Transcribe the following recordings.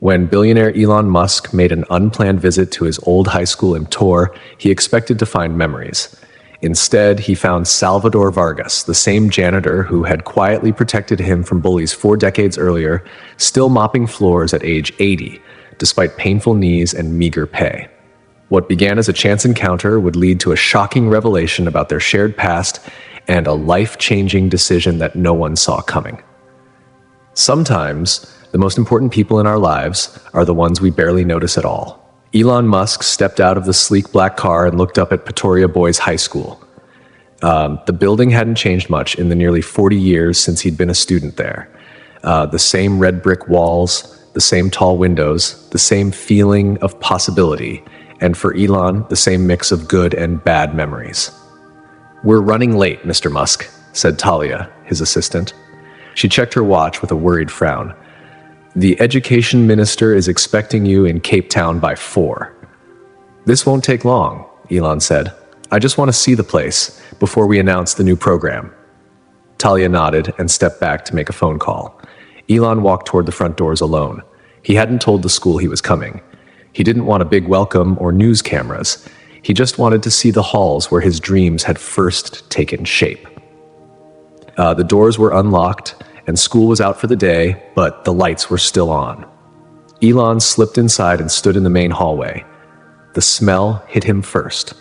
When billionaire Elon Musk made an unplanned visit to his old high school in Tor, he expected to find memories. Instead, he found Salvador Vargas, the same janitor who had quietly protected him from bullies 4 decades earlier, still mopping floors at age 80, despite painful knees and meager pay. What began as a chance encounter would lead to a shocking revelation about their shared past and a life-changing decision that no one saw coming. Sometimes, the most important people in our lives are the ones we barely notice at all. Elon Musk stepped out of the sleek black car and looked up at Pretoria Boys High School. The building hadn't changed much in the nearly 40 years since he'd been a student there. The same red brick walls, the same tall windows, the same feeling of possibility, and for Elon, the same mix of good and bad memories. "We're running late, Mr. Musk," said Talia, his assistant. She checked her watch with a worried frown. "The education minister is expecting you in Cape Town by 4. "This won't take long," Elon said. "I just want to see the place before we announce the new program." Talia nodded and stepped back to make a phone call. Elon walked toward the front doors alone. He hadn't told the school he was coming. He didn't want a big welcome or news cameras. He just wanted to see the halls where his dreams had first taken shape. The doors were unlocked, and school was out for the day, but the lights were still on. Elon slipped inside and stood in the main hallway. The smell hit him first.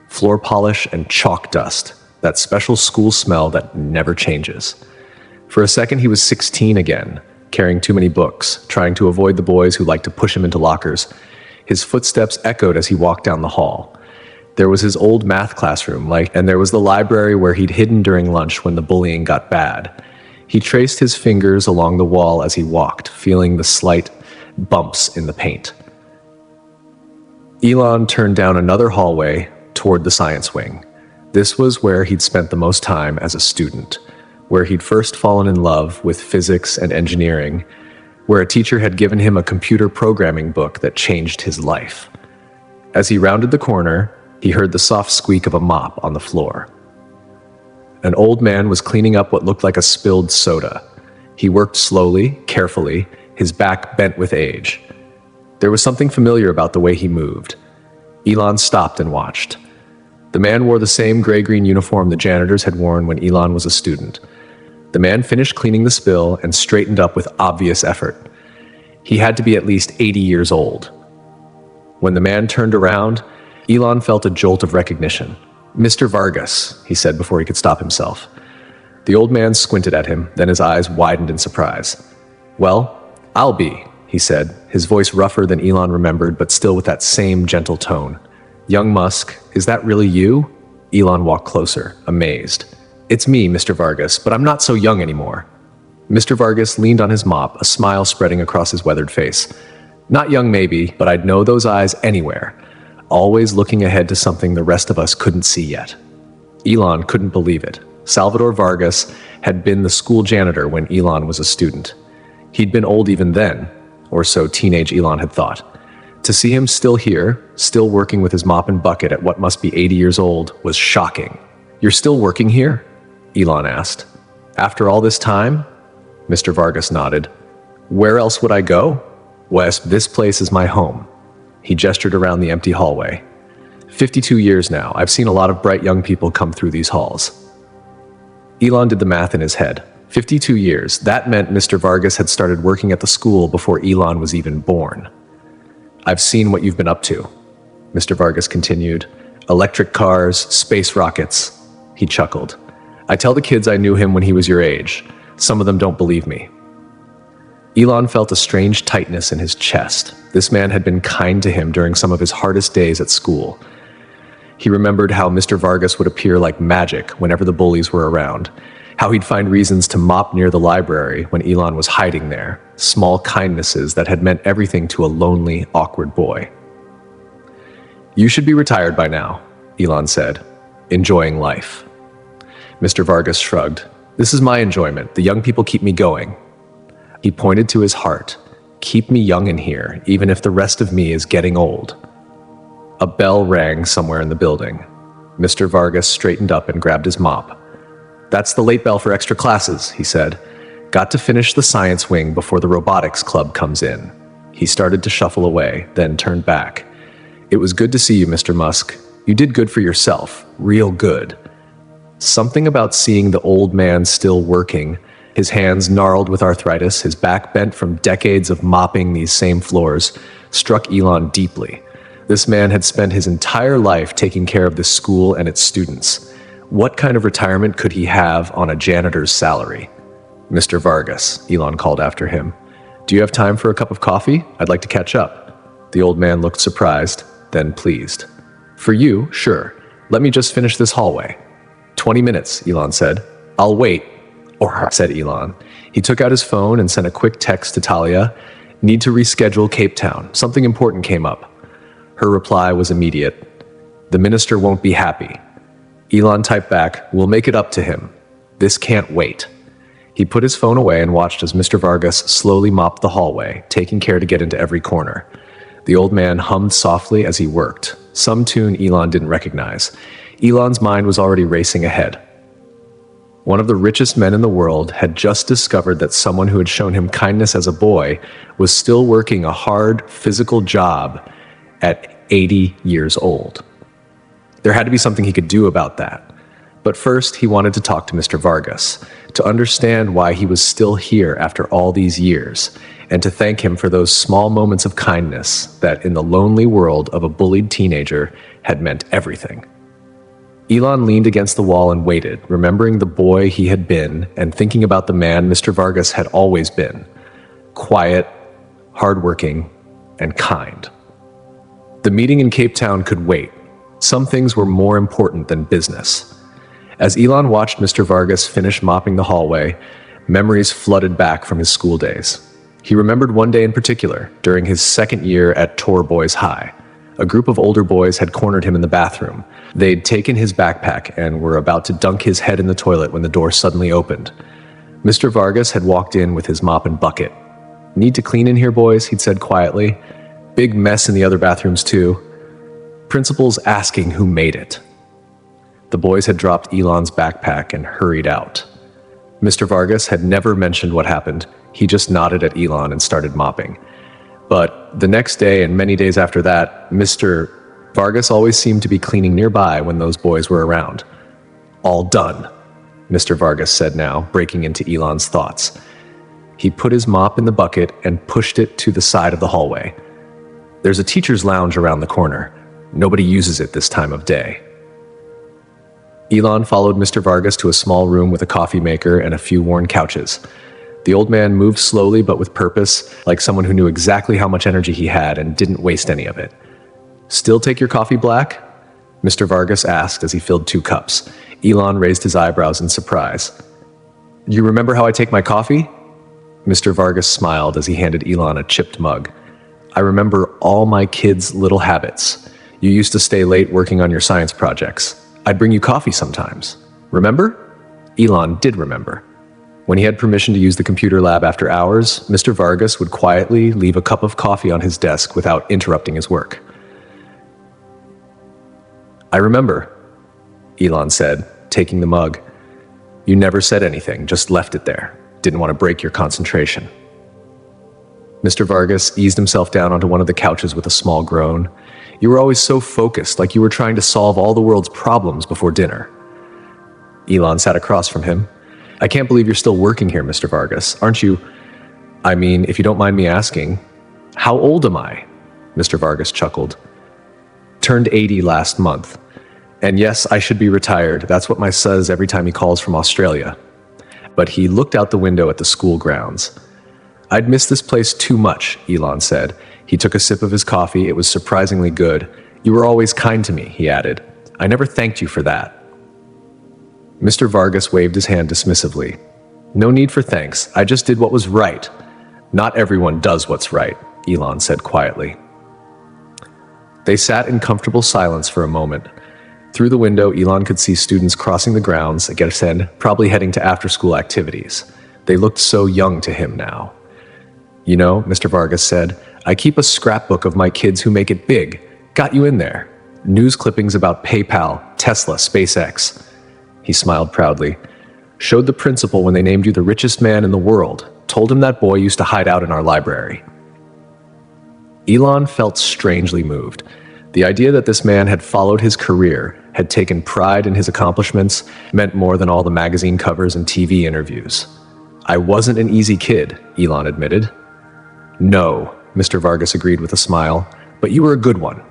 Floor polish and chalk dust, that special school smell that never changes. For a second, he was 16 again, carrying too many books, trying to avoid the boys who liked to push him into lockers. His footsteps echoed as he walked down the hall. There was his old math classroom, and there was the library where he'd hidden during lunch when the bullying got bad. He traced his fingers along the wall as he walked, feeling the slight bumps in the paint. Elon turned down another hallway toward the science wing. This was where he'd spent the most time as a student, where he'd first fallen in love with physics and engineering, where a teacher had given him a computer programming book that changed his life. As he rounded the corner, he heard the soft squeak of a mop on the floor. An old man was cleaning up what looked like a spilled soda. He worked slowly, carefully, his back bent with age. There was something familiar about the way he moved. Elon stopped and watched. The man wore the same gray-green uniform the janitors had worn when Elon was a student. The man finished cleaning the spill and straightened up with obvious effort. He had to be at least 80 years old. When the man turned around, Elon felt a jolt of recognition. "Mr. Vargas," he said before he could stop himself. The old man squinted at him, then his eyes widened in surprise. "Well, I'll be," he said, his voice rougher than Elon remembered, but still with that same gentle tone. "Young Musk, is that really you?" Elon walked closer, amazed. "It's me, Mr. Vargas, but I'm not so young anymore." Mr. Vargas leaned on his mop, a smile spreading across his weathered face. "Not young maybe, but I'd know those eyes anywhere. Always looking ahead to something the rest of us couldn't see yet." Elon couldn't believe it. Salvador Vargas had been the school janitor when Elon was a student. He'd been old even then, or so teenage Elon had thought. To see him still here, still working with his mop and bucket at what must be 80 years old, was shocking. "You're still working here?" Elon asked. "After all this time?" Mr. Vargas nodded. "Where else would I go? Wes, this place is my home." He gestured around the empty hallway. 52 years now, I've seen a lot of bright young people come through these halls." Elon did the math in his head. 52 years, that meant Mr. Vargas had started working at the school before Elon was even born. "I've seen what you've been up to," Mr. Vargas continued. "Electric cars, space rockets." He chuckled. "I tell the kids I knew him when he was your age. Some of them don't believe me." Elon felt a strange tightness in his chest. This man had been kind to him during some of his hardest days at school. He remembered how Mr. Vargas would appear like magic whenever the bullies were around, how he'd find reasons to mop near the library when Elon was hiding there, small kindnesses that had meant everything to a lonely, awkward boy. "You should be retired by now," Elon said, "enjoying life." Mr. Vargas shrugged. "This is my enjoyment. The young people keep me going." He pointed to his heart. "Keep me young in here, even if the rest of me is getting old." A bell rang somewhere in the building. Mr. Vargas straightened up and grabbed his mop. "That's the late bell for extra classes," he said. "Got to finish the science wing before the robotics club comes in." He started to shuffle away, then turned back. "It was good to see you, Mr. Musk. You did good for yourself. Real good." Something about seeing the old man still working, his hands gnarled with arthritis, his back bent from decades of mopping these same floors, struck Elon deeply. This man had spent his entire life taking care of this school and its students. What kind of retirement could he have on a janitor's salary? "Mr. Vargas," Elon called after him. "Do you have time for a cup of coffee? I'd like to catch up." The old man looked surprised, then pleased. "For you, sure. Let me just finish this hallway." 20 minutes, Elon said. "I'll wait," said Elon. He took out his phone and sent a quick text to Talia. "Need to reschedule Cape Town. Something important came up." Her reply was immediate. "The minister won't be happy." Elon typed back, "We'll make it up to him. This can't wait." He put his phone away and watched as Mr. Vargas slowly mopped the hallway, taking care to get into every corner. The old man hummed softly as he worked, some tune Elon didn't recognize. Elon's mind was already racing ahead. One of the richest men in the world had just discovered that someone who had shown him kindness as a boy was still working a hard, physical job at 80 years old. There had to be something he could do about that. But first, he wanted to talk to Mr. Vargas, to understand why he was still here after all these years, and to thank him for those small moments of kindness that, in the lonely world of a bullied teenager, had meant everything. Elon leaned against the wall and waited, remembering the boy he had been and thinking about the man Mr. Vargas had always been. Quiet, hardworking, and kind. The meeting in Cape Town could wait. Some things were more important than business. As Elon watched Mr. Vargas finish mopping the hallway, memories flooded back from his school days. He remembered one day in particular, during his second year at Tor Boys High. A group of older boys had cornered him in the bathroom. They'd taken his backpack and were about to dunk his head in the toilet when the door suddenly opened. Mr. Vargas had walked in with his mop and bucket. "Need to clean in here, boys?" he'd said quietly. "Big mess in the other bathrooms, too." Principal's asking who made it. The boys had dropped Elon's backpack and hurried out. Mr. Vargas had never mentioned what happened. He just nodded at Elon and started mopping. But the next day and many days after that, Mr. Vargas always seemed to be cleaning nearby when those boys were around. "All done," Mr. Vargas said now, breaking into Elon's thoughts. He put his mop in the bucket and pushed it to the side of the hallway. "There's a teacher's lounge around the corner. Nobody uses it this time of day." Elon followed Mr. Vargas to a small room with a coffee maker and a few worn couches. The old man moved slowly but with purpose, like someone who knew exactly how much energy he had and didn't waste any of it. "Still take your coffee black?" Mr. Vargas asked as he filled 2 cups. Elon raised his eyebrows in surprise. "You remember how I take my coffee?" Mr. Vargas smiled as he handed Elon a chipped mug. "I remember all my kids' little habits. You used to stay late working on your science projects. I'd bring you coffee sometimes. Remember?" Elon did remember. When he had permission to use the computer lab after hours, Mr. Vargas would quietly leave a cup of coffee on his desk without interrupting his work. "I remember," Elon said, taking the mug. "You never said anything, just left it there. Didn't want to break your concentration." Mr. Vargas eased himself down onto one of the couches with a small groan. "You were always so focused, like you were trying to solve all the world's problems before dinner." Elon sat across from him. "I can't believe you're still working here, Mr. Vargas. Aren't you? I mean, if you don't mind me asking, how old am I?" Mr. Vargas chuckled. "Turned 80 last month. And yes, I should be retired. That's what my son says every time he calls from Australia." But he looked out the window at the school grounds. "I'd miss this place too much," Elon said. He took a sip of his coffee. It was surprisingly good. "You were always kind to me," he added. "I never thanked you for that." Mr. Vargas waved his hand dismissively. "No need for thanks. I just did what was right." "Not everyone does what's right," Elon said quietly. They sat in comfortable silence for a moment. Through the window, Elon could see students crossing the grounds, again, probably heading to after-school activities. They looked so young to him now. "You know," Mr. Vargas said, "I keep a scrapbook of my kids who make it big. Got you in there. News clippings about PayPal, Tesla, SpaceX." He smiled proudly. "Showed the principal when they named you the richest man in the world. Told him that boy used to hide out in our library." Elon felt strangely moved. The idea that this man had followed his career, had taken pride in his accomplishments, meant more than all the magazine covers and TV interviews. "I wasn't an easy kid," Elon admitted. "No," Mr. Vargas agreed with a smile, "but you were a good one.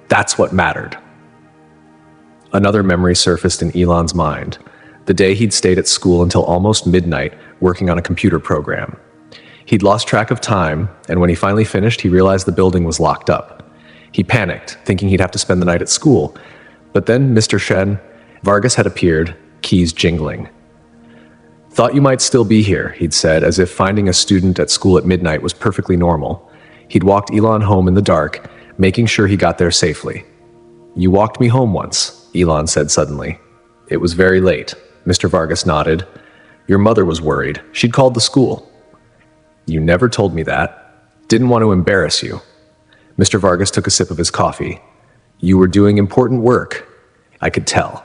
That's what mattered." Another memory surfaced in Elon's mind. The day he'd stayed at school until almost midnight working on a computer program. He'd lost track of time, and when he finally finished, he realized the building was locked up. He panicked, thinking he'd have to spend the night at school. But then Mr. Shen, Vargas had appeared, keys jingling. "Thought you might still be here," he'd said, as if finding a student at school at midnight was perfectly normal. He'd walked Elon home in the dark, making sure he got there safely. "You walked me home once," Elon said suddenly. "It was very late." Mr. Vargas nodded. "Your mother was worried. She'd called the school." "You never told me that. Didn't want to embarrass you." Mr. Vargas took a sip of his coffee. "You were doing important work." "I could tell."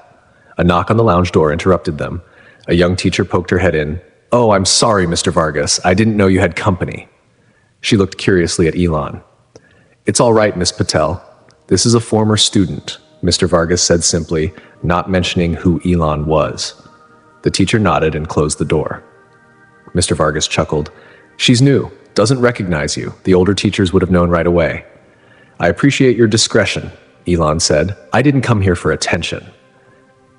A knock on the lounge door interrupted them. A young teacher poked her head in. "Oh, I'm sorry, Mr. Vargas. I didn't know you had company." She looked curiously at Elon. "It's all right, Miss Patel. This is a former student," Mr. Vargas said simply, not mentioning who Elon was. The teacher nodded and closed the door. Mr. Vargas chuckled. "She's new, doesn't recognize you. The older teachers would have known right away." "I appreciate your discretion," Elon said. "I didn't come here for attention."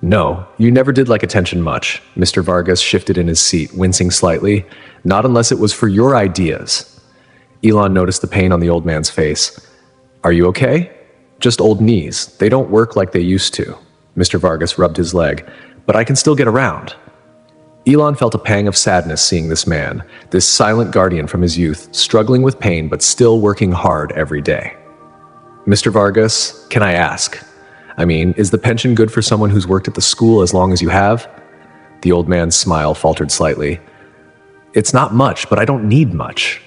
"No, you never did like attention much." Mr. Vargas shifted in his seat, wincing slightly. "Not unless it was for your ideas." Elon noticed the pain on the old man's face. "Are you okay?" "Just old knees. They don't work like they used to." Mr. Vargas rubbed his leg. "But I can still get around." Elon felt a pang of sadness seeing this man, this silent guardian from his youth, struggling with pain but still working hard every day. "Mr. Vargas, can I ask? Is the pension good for someone who's worked at the school as long as you have?" The old man's smile faltered slightly. "It's not much, but I don't need much."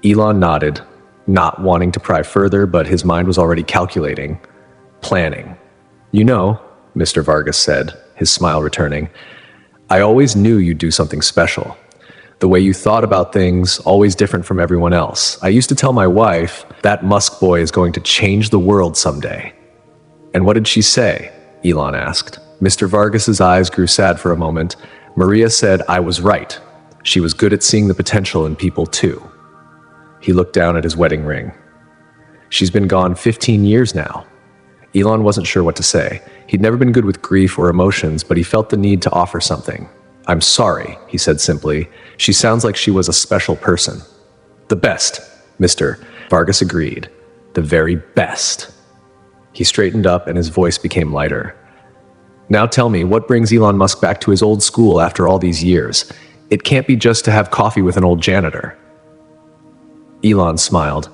Elon nodded, not wanting to pry further, but his mind was already calculating, planning. "You know," Mr. Vargas said, his smile returning, "I always knew you'd do something special. The way you thought about things, always different from everyone else. I used to tell my wife, that Musk boy is going to change the world someday." "And what did she say?" Elon asked. Mr. Vargas's eyes grew sad for a moment. "Maria said I was right. She was good at seeing the potential in people too." He looked down at his wedding ring. "She's been gone 15 years now." Elon wasn't sure what to say. He'd never been good with grief or emotions, but he felt the need to offer something. "I'm sorry," he said simply. "She sounds like she was a special person." "The best," Mr. Vargas agreed. "The very best." He straightened up and his voice became lighter. "Now tell me, what brings Elon Musk back to his old school after all these years? It can't be just to have coffee with an old janitor." Elon smiled.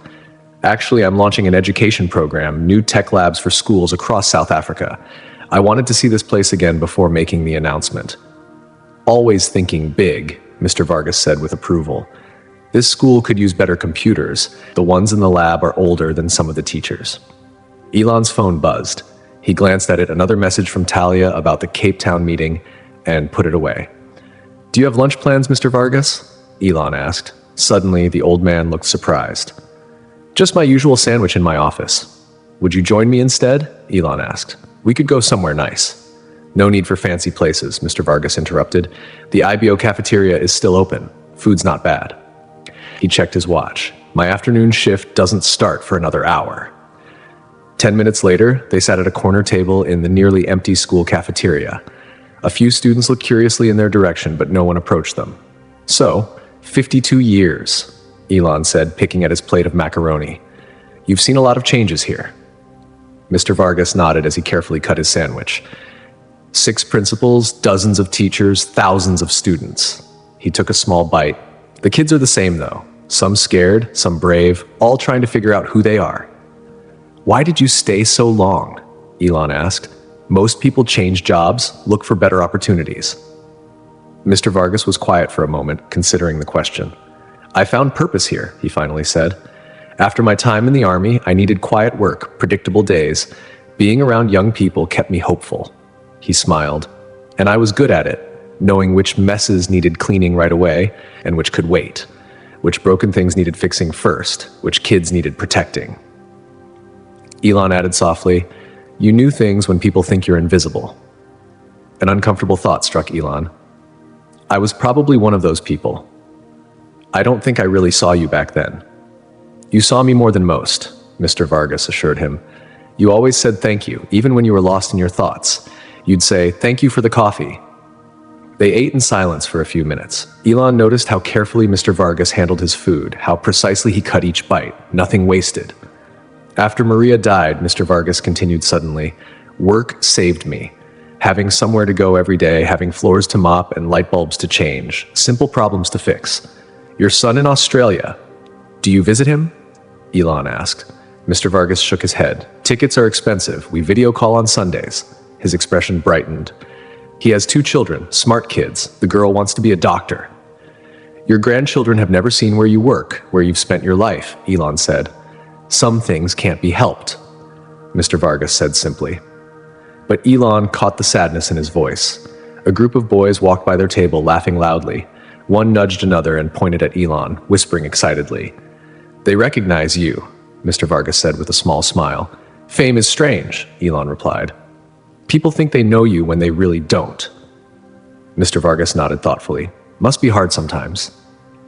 "Actually, I'm launching an education program, new tech labs for schools across South Africa. I wanted to see this place again before making the announcement." "Always thinking big," Mr. Vargas said with approval. "This school could use better computers. The ones in the lab are older than some of the teachers." Elon's phone buzzed. He glanced at it, another message from Talia about the Cape Town meeting, and put it away. "Do you have lunch plans, Mr. Vargas?" Elon asked. Suddenly, the old man looked surprised. "Just my usual sandwich in my office." "Would you join me instead?" Elon asked. "We could go somewhere nice." "No need for fancy places," Mr. Vargas interrupted. "The IBO cafeteria is still open. Food's not bad." He checked his watch. "My afternoon shift doesn't start for another hour." 10 minutes later, they sat at a corner table in the nearly empty school cafeteria. A few students looked curiously in their direction, but no one approached them. "So, 52 years, Elon said, picking at his plate of macaroni. "You've seen a lot of changes here." Mr. Vargas nodded as he carefully cut his sandwich. 6 principals, dozens of teachers, thousands of students. He took a small bite. "The kids are the same, though. Some scared, some brave, all trying to figure out who they are." "Why did you stay so long?" Elon asked. "Most people change jobs, look for better opportunities." Mr. Vargas was quiet for a moment, considering the question. "I found purpose here," he finally said. "After my time in the army, I needed quiet work, predictable days. Being around young people kept me hopeful." He smiled. "And I was good at it, knowing which messes needed cleaning right away and which could wait. which broken things needed fixing first, which kids needed protecting. Elon added softly, "You knew things when people think you're invisible." An uncomfortable thought struck Elon. I was probably one of those people. I don't think I really saw you back then. You saw me more than most, Mr. Vargas assured him. You always said thank you, even when you were lost in your thoughts. You'd say, "Thank you for the coffee." They ate in silence for a few minutes. Elon noticed how carefully Mr. Vargas handled his food, how precisely he cut each bite, nothing wasted. After Maria died, Mr. Vargas continued suddenly, "Work saved me. Having somewhere to go every day, having floors to mop and light bulbs to change, simple problems to fix. Your son in Australia. Do you visit him?" Elon asked. Mr. Vargas shook his head. "Tickets are expensive. We video call on Sundays." His expression brightened. "He has 2 children, smart kids. The girl wants to be a doctor." "Your grandchildren have never seen where you work, where you've spent your life," Elon said. "Some things can't be helped," Mr. Vargas said simply. But Elon caught the sadness in his voice. A group of boys walked by their table, laughing loudly. One nudged another and pointed at Elon, whispering excitedly. "They recognize you," Mr. Vargas said with a small smile. "Fame is strange," Elon replied. "People think they know you when they really don't." Mr. Vargas nodded thoughtfully. "Must be hard sometimes."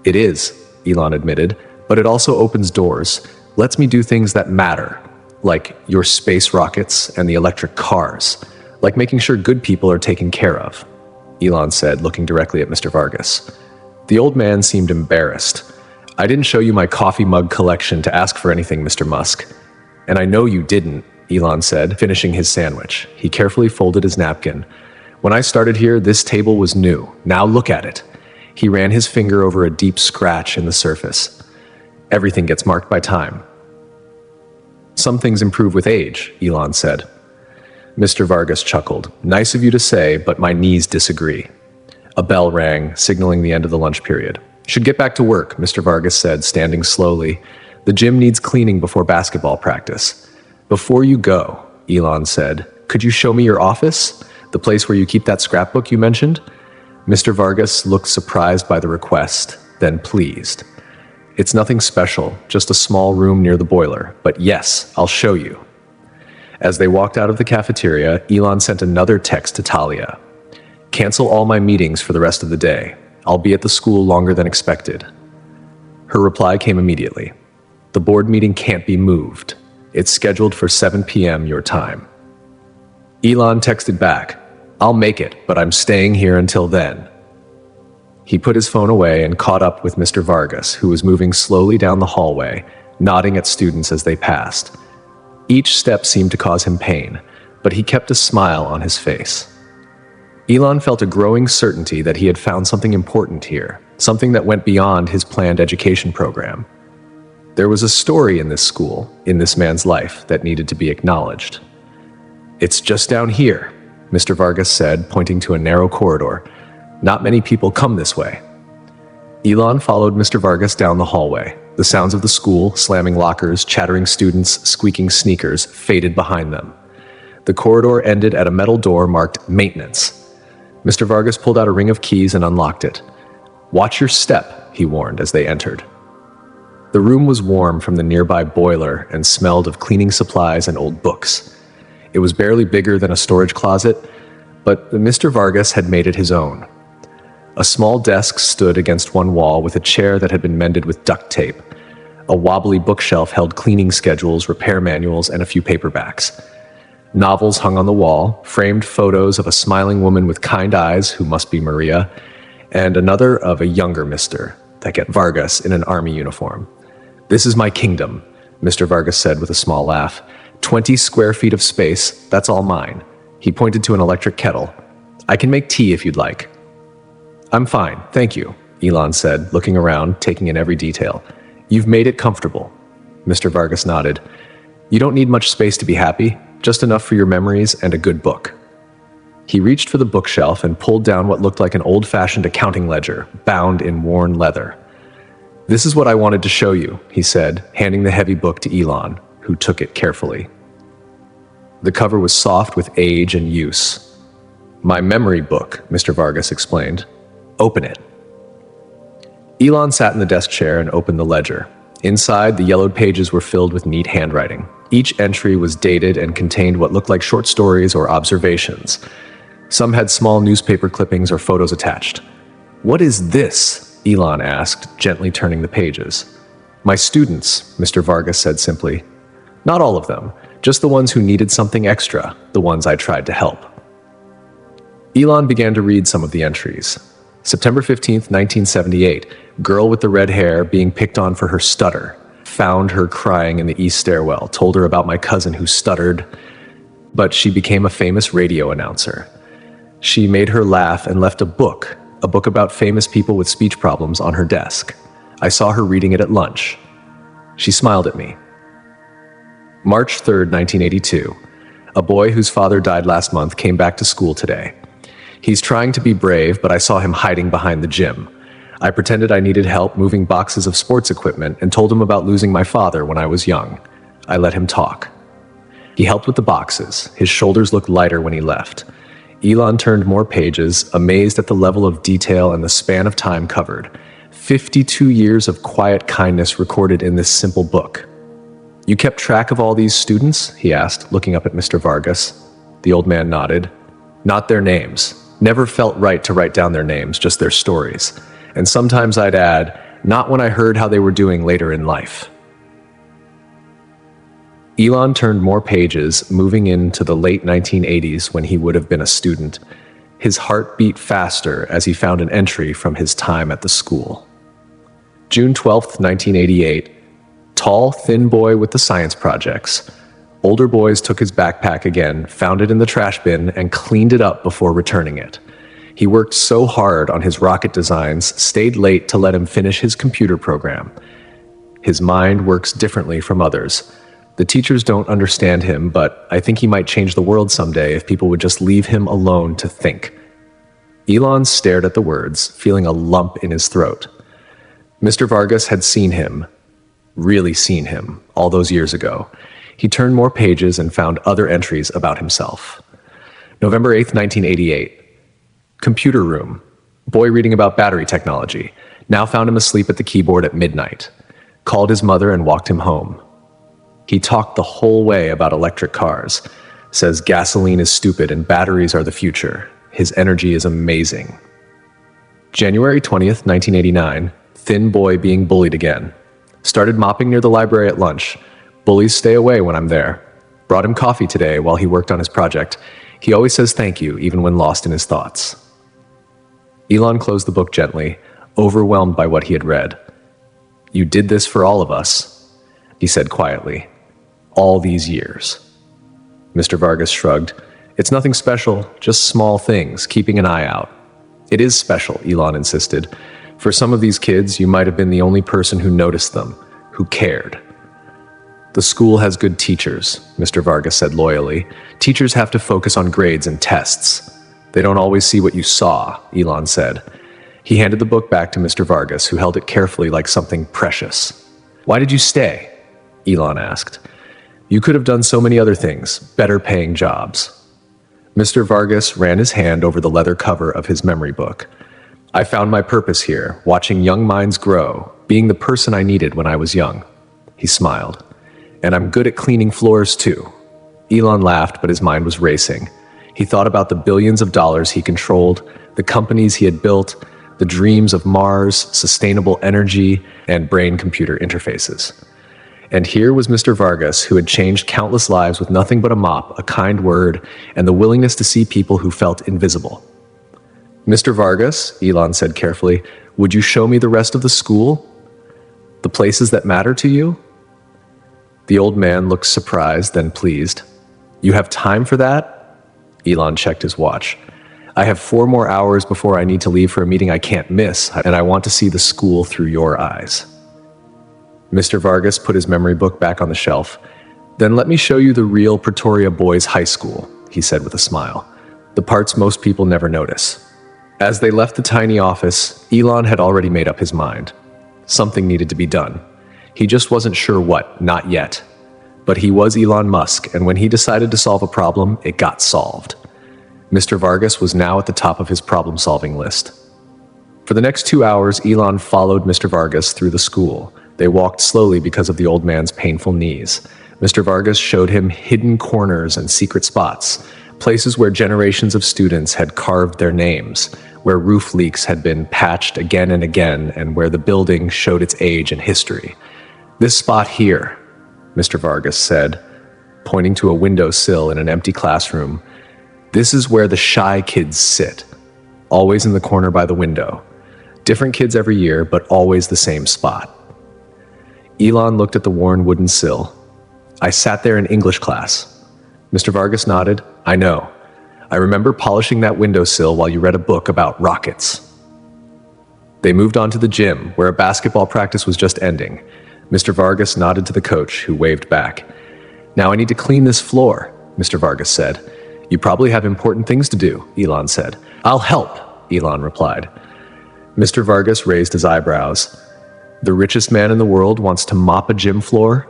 "It is," Elon admitted, "but it also opens doors, lets me do things that matter, like your space rockets and the electric cars, like making sure good people are taken care of," Elon said, looking directly at Mr. Vargas. The old man seemed embarrassed. "I didn't show you my coffee mug collection to ask for anything, Mr. Musk." "And I know you didn't," Elon said, finishing his sandwich. He carefully folded his napkin. "When I started here, this table was new. Now look at it." He ran his finger over a deep scratch in the surface. "Everything gets marked by time." "Some things improve with age," Elon said. Mr. Vargas chuckled. "Nice of you to say, but my knees disagree." A bell rang, signaling the end of the lunch period. "Should get back to work," Mr. Vargas said, standing slowly. "The gym needs cleaning before basketball practice." "Before you go," Elon said, "could you show me your office? The place where you keep that scrapbook you mentioned?" Mr. Vargas looked surprised by the request, then pleased. "It's nothing special, just a small room near the boiler, but yes, I'll show you." As they walked out of the cafeteria, Elon sent another text to Talia. "Cancel all my meetings for the rest of the day. I'll be at the school longer than expected." Her reply came immediately. "The board meeting can't be moved. It's scheduled for 7 p.m. your time." Elon texted back, "I'll make it, but I'm staying here until then." He put his phone away and caught up with Mr. Vargas, who was moving slowly down the hallway, nodding at students as they passed. Each step seemed to cause him pain, but he kept a smile on his face. Elon felt a growing certainty that he had found something important here, something that went beyond his planned education program. There was a story in this school, in this man's life, that needed to be acknowledged. "It's just down here," Mr. Vargas said, pointing to a narrow corridor. "Not many people come this way." Elon followed Mr. Vargas down the hallway. The sounds of the school, slamming lockers, chattering students, squeaking sneakers, faded behind them. The corridor ended at a metal door marked Maintenance. Mr. Vargas pulled out a ring of keys and unlocked it. "Watch your step," he warned as they entered. The room was warm from the nearby boiler and smelled of cleaning supplies and old books. It was barely bigger than a storage closet, but Mr. Vargas had made it his own. A small desk stood against one wall with a chair that had been mended with duct tape. A wobbly bookshelf held cleaning schedules, repair manuals, and a few paperbacks. Novels hung on the wall, framed photos of a smiling woman with kind eyes, who must be Maria, and another of a younger Mr. Vargas in an army uniform. "This is my kingdom," Mr. Vargas said with a small laugh. 20 square feet of space, that's all mine." He pointed to an electric kettle. "I can make tea if you'd like." "I'm fine, thank you," Elon said, looking around, taking in every detail. "You've made it comfortable." Mr. Vargas nodded. "You don't need much space to be happy, just enough for your memories and a good book." He reached for the bookshelf and pulled down what looked like an old-fashioned accounting ledger, bound in worn leather. "This is what I wanted to show you," he said, handing the heavy book to Elon, who took it carefully. The cover was soft with age and use. "My memory book," Mr. Vargas explained. "Open it." Elon sat in the desk chair and opened the ledger. Inside, the yellowed pages were filled with neat handwriting. Each entry was dated and contained what looked like short stories or observations. Some had small newspaper clippings or photos attached. "What is this?" Elon asked, gently turning the pages. "My students," Mr. Vargas said simply. "Not all of them, just the ones who needed something extra, the ones I tried to help." Elon began to read some of the entries. September 15th, 1978, girl with the red hair being picked on for her stutter. Found her crying in the east stairwell, told her about my cousin who stuttered, but she became a famous radio announcer. She made her laugh and left a book about famous people with speech problems on her desk. I saw her reading it at lunch. She smiled at me. March 3rd, 1982. A boy whose father died last month came back to school today. He's trying to be brave, but I saw him hiding behind the gym. I pretended I needed help moving boxes of sports equipment and told him about losing my father when I was young. I let him talk. He helped with the boxes. His shoulders looked lighter when he left. Elon turned more pages, amazed at the level of detail and the span of time covered. 52 years of quiet kindness recorded in this simple book. "You kept track of all these students?" he asked, looking up at Mr. Vargas. The old man nodded. "Not their names. Never felt right to write down their names, just their stories. And sometimes I'd add, not when I heard how they were doing later in life." Elon turned more pages, moving into the late 1980s when he would have been a student. His heart beat faster as he found an entry from his time at the school. June 12th, 1988. Tall, thin boy with the science projects. Older boys took his backpack again, found it in the trash bin, and cleaned it up before returning it. He worked so hard on his rocket designs, stayed late to let him finish his computer program. His mind works differently from others. The teachers don't understand him, but I think he might change the world someday if people would just leave him alone to think. Elon stared at the words, feeling a lump in his throat. Mr. Vargas had seen him, really seen him, all those years ago. He turned more pages and found other entries about himself. November 8th, 1988. Computer room. Boy reading about battery technology. Now found him asleep at the keyboard at midnight. Called his mother and walked him home. He talked the whole way about electric cars. Says gasoline is stupid and batteries are the future. His energy is amazing. January 20th, 1989. Thin boy being bullied again. Started mopping near the library at lunch. Bullies stay away when I'm there. Brought him coffee today while he worked on his project. He always says thank you, even when lost in his thoughts. Elon closed the book gently, overwhelmed by what he had read. "You did this for all of us," he said quietly. "All these years." Mr. Vargas shrugged. "It's nothing special, just small things, keeping an eye out." "It is special," Elon insisted. "For some of these kids, you might have been the only person who noticed them, who cared." "The school has good teachers," Mr. Vargas said loyally. "Teachers have to focus on grades and tests. They don't always see what you saw," Elon said. He handed the book back to Mr. Vargas, who held it carefully like something precious. "Why did you stay?" Elon asked. "You could have done so many other things, better paying jobs." Mr. Vargas ran his hand over the leather cover of his memory book. "I found my purpose here, watching young minds grow, being the person I needed when I was young." He smiled. "And I'm good at cleaning floors too." Elon laughed, but his mind was racing. He thought about the billions of dollars he controlled, the companies he had built, the dreams of Mars, sustainable energy, and brain-computer interfaces. And here was Mr. Vargas, who had changed countless lives with nothing but a mop, a kind word, and the willingness to see people who felt invisible. "Mr. Vargas," Elon said carefully, "would you show me the rest of the school? The places that matter to you?" The old man looked surprised, then pleased. "You have time for that?" Elon checked his watch. "I have 4 more hours before I need to leave for a meeting I can't miss, and I want to see the school through your eyes." Mr. Vargas put his memory book back on the shelf. "Then let me show you the real Pretoria Boys High School," he said with a smile. "The parts most people never notice." As they left the tiny office, Elon had already made up his mind. Something needed to be done. He just wasn't sure what, not yet. But he was Elon Musk, and when he decided to solve a problem, it got solved. Mr. Vargas was now at the top of his problem-solving list. For the next 2 hours, Elon followed Mr. Vargas through the school. They walked slowly because of the old man's painful knees. Mr. Vargas showed him hidden corners and secret spots, places where generations of students had carved their names, where roof leaks had been patched again and again, and where the building showed its age and history. "This spot here," Mr. Vargas said, pointing to a windowsill in an empty classroom. "This is where the shy kids sit, always in the corner by the window. Different kids every year, but always the same spot." Elon looked at the worn wooden sill. "I sat there in English class." Mr. Vargas nodded. "I know. I remember polishing that windowsill while you read a book about rockets." They moved on to the gym, where a basketball practice was just ending. Mr. Vargas nodded to the coach, who waved back. "Now I need to clean this floor," Mr. Vargas said. "You probably have important things to do," Elon said. "I'll help," Elon replied. Mr. Vargas raised his eyebrows. "The richest man in the world wants to mop a gym floor?"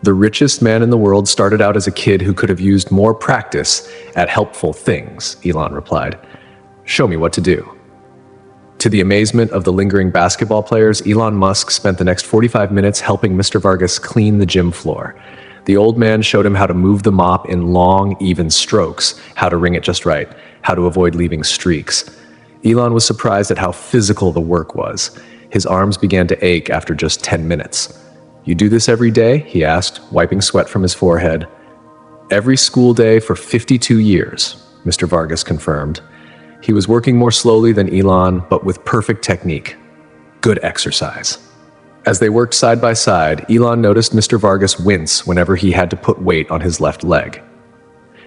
"The richest man in the world started out as a kid who could have used more practice at helpful things," Elon replied. "Show me what to do." To the amazement of the lingering basketball players, Elon Musk spent the next 45 minutes helping Mr. Vargas clean the gym floor. The old man showed him how to move the mop in long, even strokes, how to wring it just right, how to avoid leaving streaks. Elon was surprised at how physical the work was. His arms began to ache after just 10 minutes. "You do this every day?" he asked, wiping sweat from his forehead. "Every school day for 52 years, Mr. Vargas confirmed. He was working more slowly than Elon, but with perfect technique. Good exercise. As they worked side by side, Elon noticed Mr. Vargas wince whenever he had to put weight on his left leg.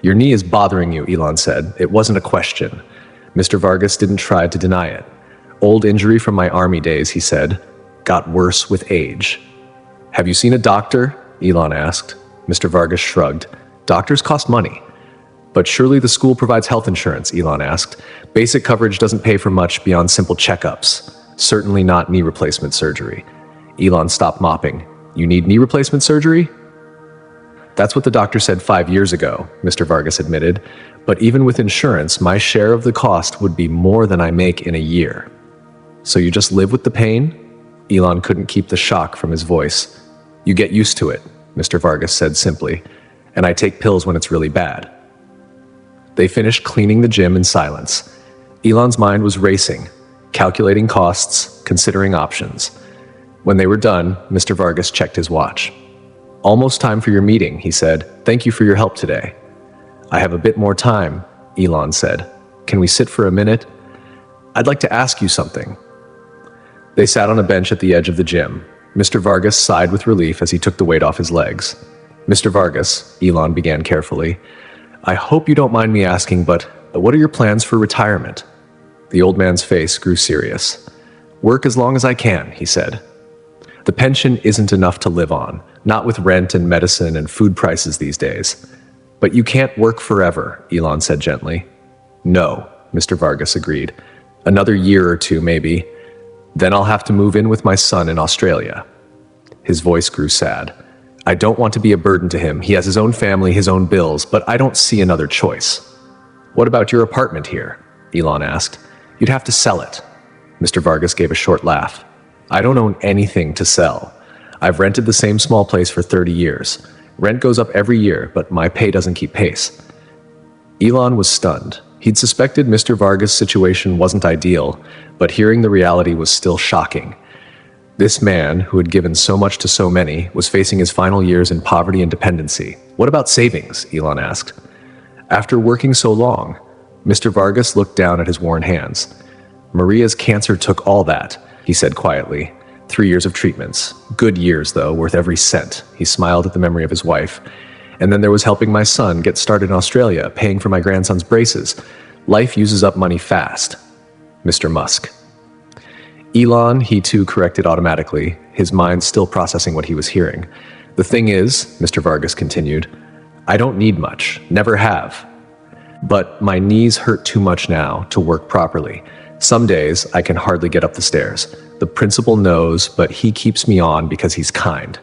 "Your knee is bothering you," Elon said. "It wasn't a question." Mr. Vargas didn't try to deny it. "Old injury from my army days," he said. "Got worse with age." "Have you seen a doctor?" Elon asked. Mr. Vargas shrugged. "Doctors cost money." "But surely the school provides health insurance," Elon asked. "Basic coverage doesn't pay for much beyond simple checkups. Certainly not knee replacement surgery." Elon stopped mopping. "You need knee replacement surgery?" "That's what the doctor said 5 years ago," Mr. Vargas admitted. "But even with insurance, my share of the cost would be more than I make in a year." "So you just live with the pain?" Elon couldn't keep the shock from his voice. "You get used to it," Mr. Vargas said simply. "And I take pills when it's really bad." They finished cleaning the gym in silence. Elon's mind was racing, calculating costs, considering options. When they were done, Mr. Vargas checked his watch. "Almost time for your meeting," he said. "Thank you for your help today." "I have a bit more time," Elon said. "Can we sit for a minute?" "I'd like to ask you something." They sat on a bench at the edge of the gym. Mr. Vargas sighed with relief as he took the weight off his legs. "Mr. Vargas," Elon began carefully, "I hope you don't mind me asking, but what are your plans for retirement?" The old man's face grew serious. "Work as long as I can," he said. "The pension isn't enough to live on, not with rent and medicine and food prices these days." "But you can't work forever," Elon said gently. "No," Mr. Vargas agreed. "Another year or two, maybe. Then I'll have to move in with my son in Australia." His voice grew sad. "I don't want to be a burden to him. He has his own family, his own bills, but I don't see another choice." "What about your apartment here?" Elon asked. "You'd have to sell it." Mr. Vargas gave a short laugh. "I don't own anything to sell. I've rented the same small place for 30 years. Rent goes up every year, but my pay doesn't keep pace." Elon was stunned. He'd suspected Mr. Vargas' situation wasn't ideal, but hearing the reality was still shocking. This man, who had given so much to so many, was facing his final years in poverty and dependency. "What about savings?" Elon asked. "After working so long," Mr. Vargas looked down at his worn hands. "Maria's cancer took all that," he said quietly. 3 years of treatments. Good years, though, worth every cent." He smiled at the memory of his wife. "And then there was helping my son get started in Australia, paying for my grandson's braces. Life uses up money fast." Mr. Musk. Elon, he too corrected automatically, his mind still processing what he was hearing. "The thing is," Mr. Vargas continued, "I don't need much, never have. But my knees hurt too much now to work properly. Some days I can hardly get up the stairs. The principal knows, but he keeps me on because he's kind.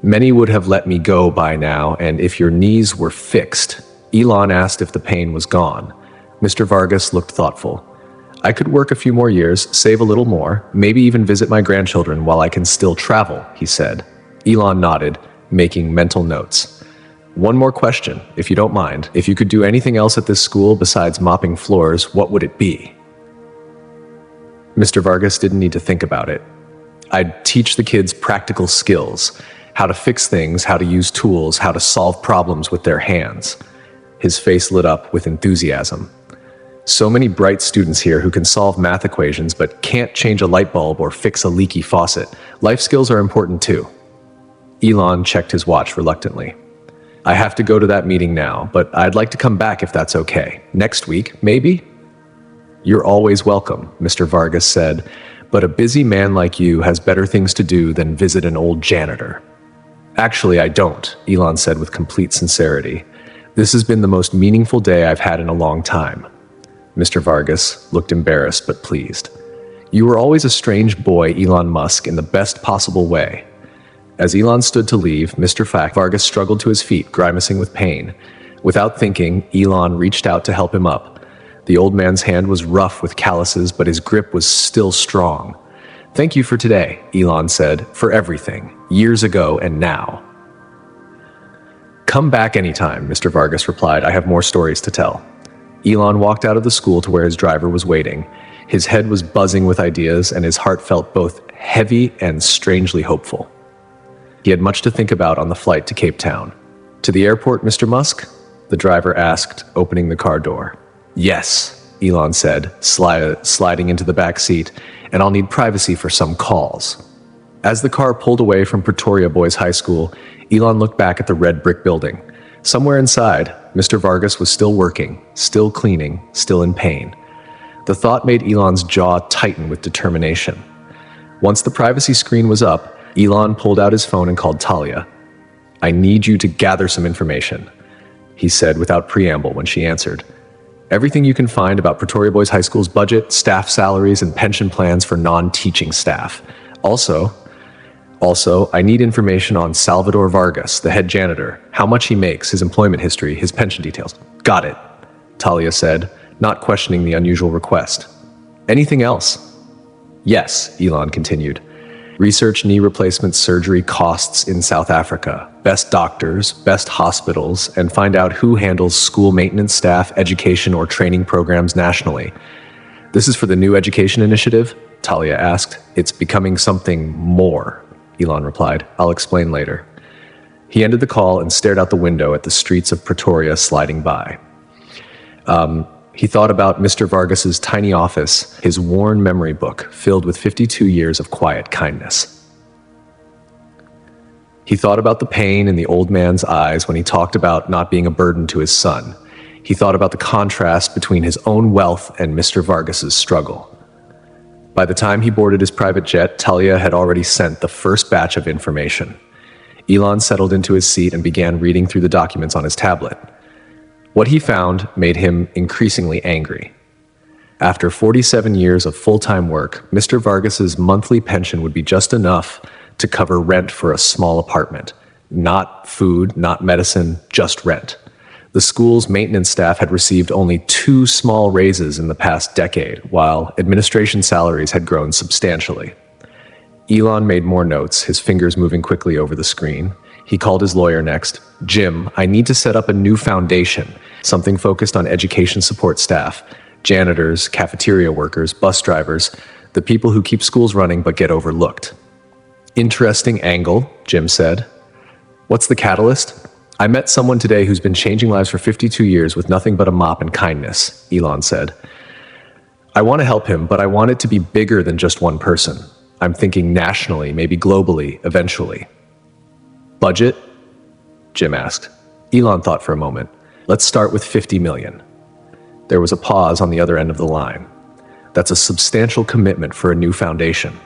Many would have let me go by now, and if your knees were fixed..." Elon asked if the pain was gone. Mr. Vargas looked thoughtful. I could work a few more years, save a little more, maybe even visit my grandchildren while I can still travel, he said. Elon nodded, making mental notes. One more question, if you don't mind. If you could do anything else at this school besides mopping floors, what would it be? Mr. Vargas didn't need to think about it. I'd teach the kids practical skills, how to fix things, how to use tools, how to solve problems with their hands. His face lit up with enthusiasm. So many bright students here who can solve math equations but can't change a light bulb or fix a leaky faucet. Life skills are important too. Elon checked his watch reluctantly. I have to go to that meeting now, but I'd like to come back if that's okay. Next week, maybe? You're always welcome, Mr. Vargas said, but a busy man like you has better things to do than visit an old janitor. Actually, I don't, Elon said with complete sincerity. This has been the most meaningful day I've had in a long time. Mr. Vargas looked embarrassed but pleased. You were always a strange boy, Elon Musk, in the best possible way. As Elon stood to leave, Mr. Vargas struggled to his feet, grimacing with pain. Without thinking, Elon reached out to help him up. The old man's hand was rough with calluses, but his grip was still strong. Thank you for today, Elon said, for everything, years ago and now. Come back anytime, Mr. Vargas replied. I have more stories to tell. Elon walked out of the school to where his driver was waiting. His head was buzzing with ideas, and his heart felt both heavy and strangely hopeful. He had much to think about on the flight to Cape Town. To the airport, Mr. Musk? The driver asked, opening the car door. Yes, Elon said, sliding into the back seat, and I'll need privacy for some calls. As the car pulled away from Pretoria Boys High School, Elon looked back at the red brick building. Somewhere inside, Mr. Vargas was still working, still cleaning, still in pain. The thought made Elon's jaw tighten with determination. Once the privacy screen was up, Elon pulled out his phone and called Talia. I need you to gather some information, he said without preamble when she answered. Everything you can find about Pretoria Boys High School's budget, staff salaries, and pension plans for non-teaching staff. Also, I need information on Salvador Vargas, the head janitor, how much he makes, his employment history, his pension details. Got it, Talia said, not questioning the unusual request. Anything else? Yes, Elon continued. Research knee replacement surgery costs in South Africa, best doctors, best hospitals, and find out who handles school maintenance staff, education, or training programs nationally. This is for the new education initiative? Talia asked. It's becoming something more, Elon replied. I'll explain later. He ended the call and stared out the window at the streets of Pretoria sliding by. He thought about Mr. Vargas's tiny office, his worn memory book filled with 52 years of quiet kindness. He thought about the pain in the old man's eyes when he talked about not being a burden to his son. He thought about the contrast between his own wealth and Mr. Vargas's struggle. By the time he boarded his private jet, Talia had already sent the first batch of information. Elon settled into his seat and began reading through the documents on his tablet. What he found made him increasingly angry. After 47 years of full-time work, Mr. Vargas's monthly pension would be just enough to cover rent for a small apartment. Not food, not medicine, just rent. The school's maintenance staff had received only 2 small raises in the past decade, while administration salaries had grown substantially. Elon made more notes, his fingers moving quickly over the screen. He called his lawyer next. Jim, I need to set up a new foundation, something focused on education support staff, janitors, cafeteria workers, bus drivers, the people who keep schools running but get overlooked. Interesting angle, Jim said. What's the catalyst? I met someone today who's been changing lives for 52 years with nothing but a mop and kindness, Elon said. I want to help him, but I want it to be bigger than just one person. I'm thinking nationally, maybe globally, eventually. Budget? Jim asked. Elon thought for a moment. Let's start with 50 million. There was a pause on the other end of the line. That's a substantial commitment for a new foundation.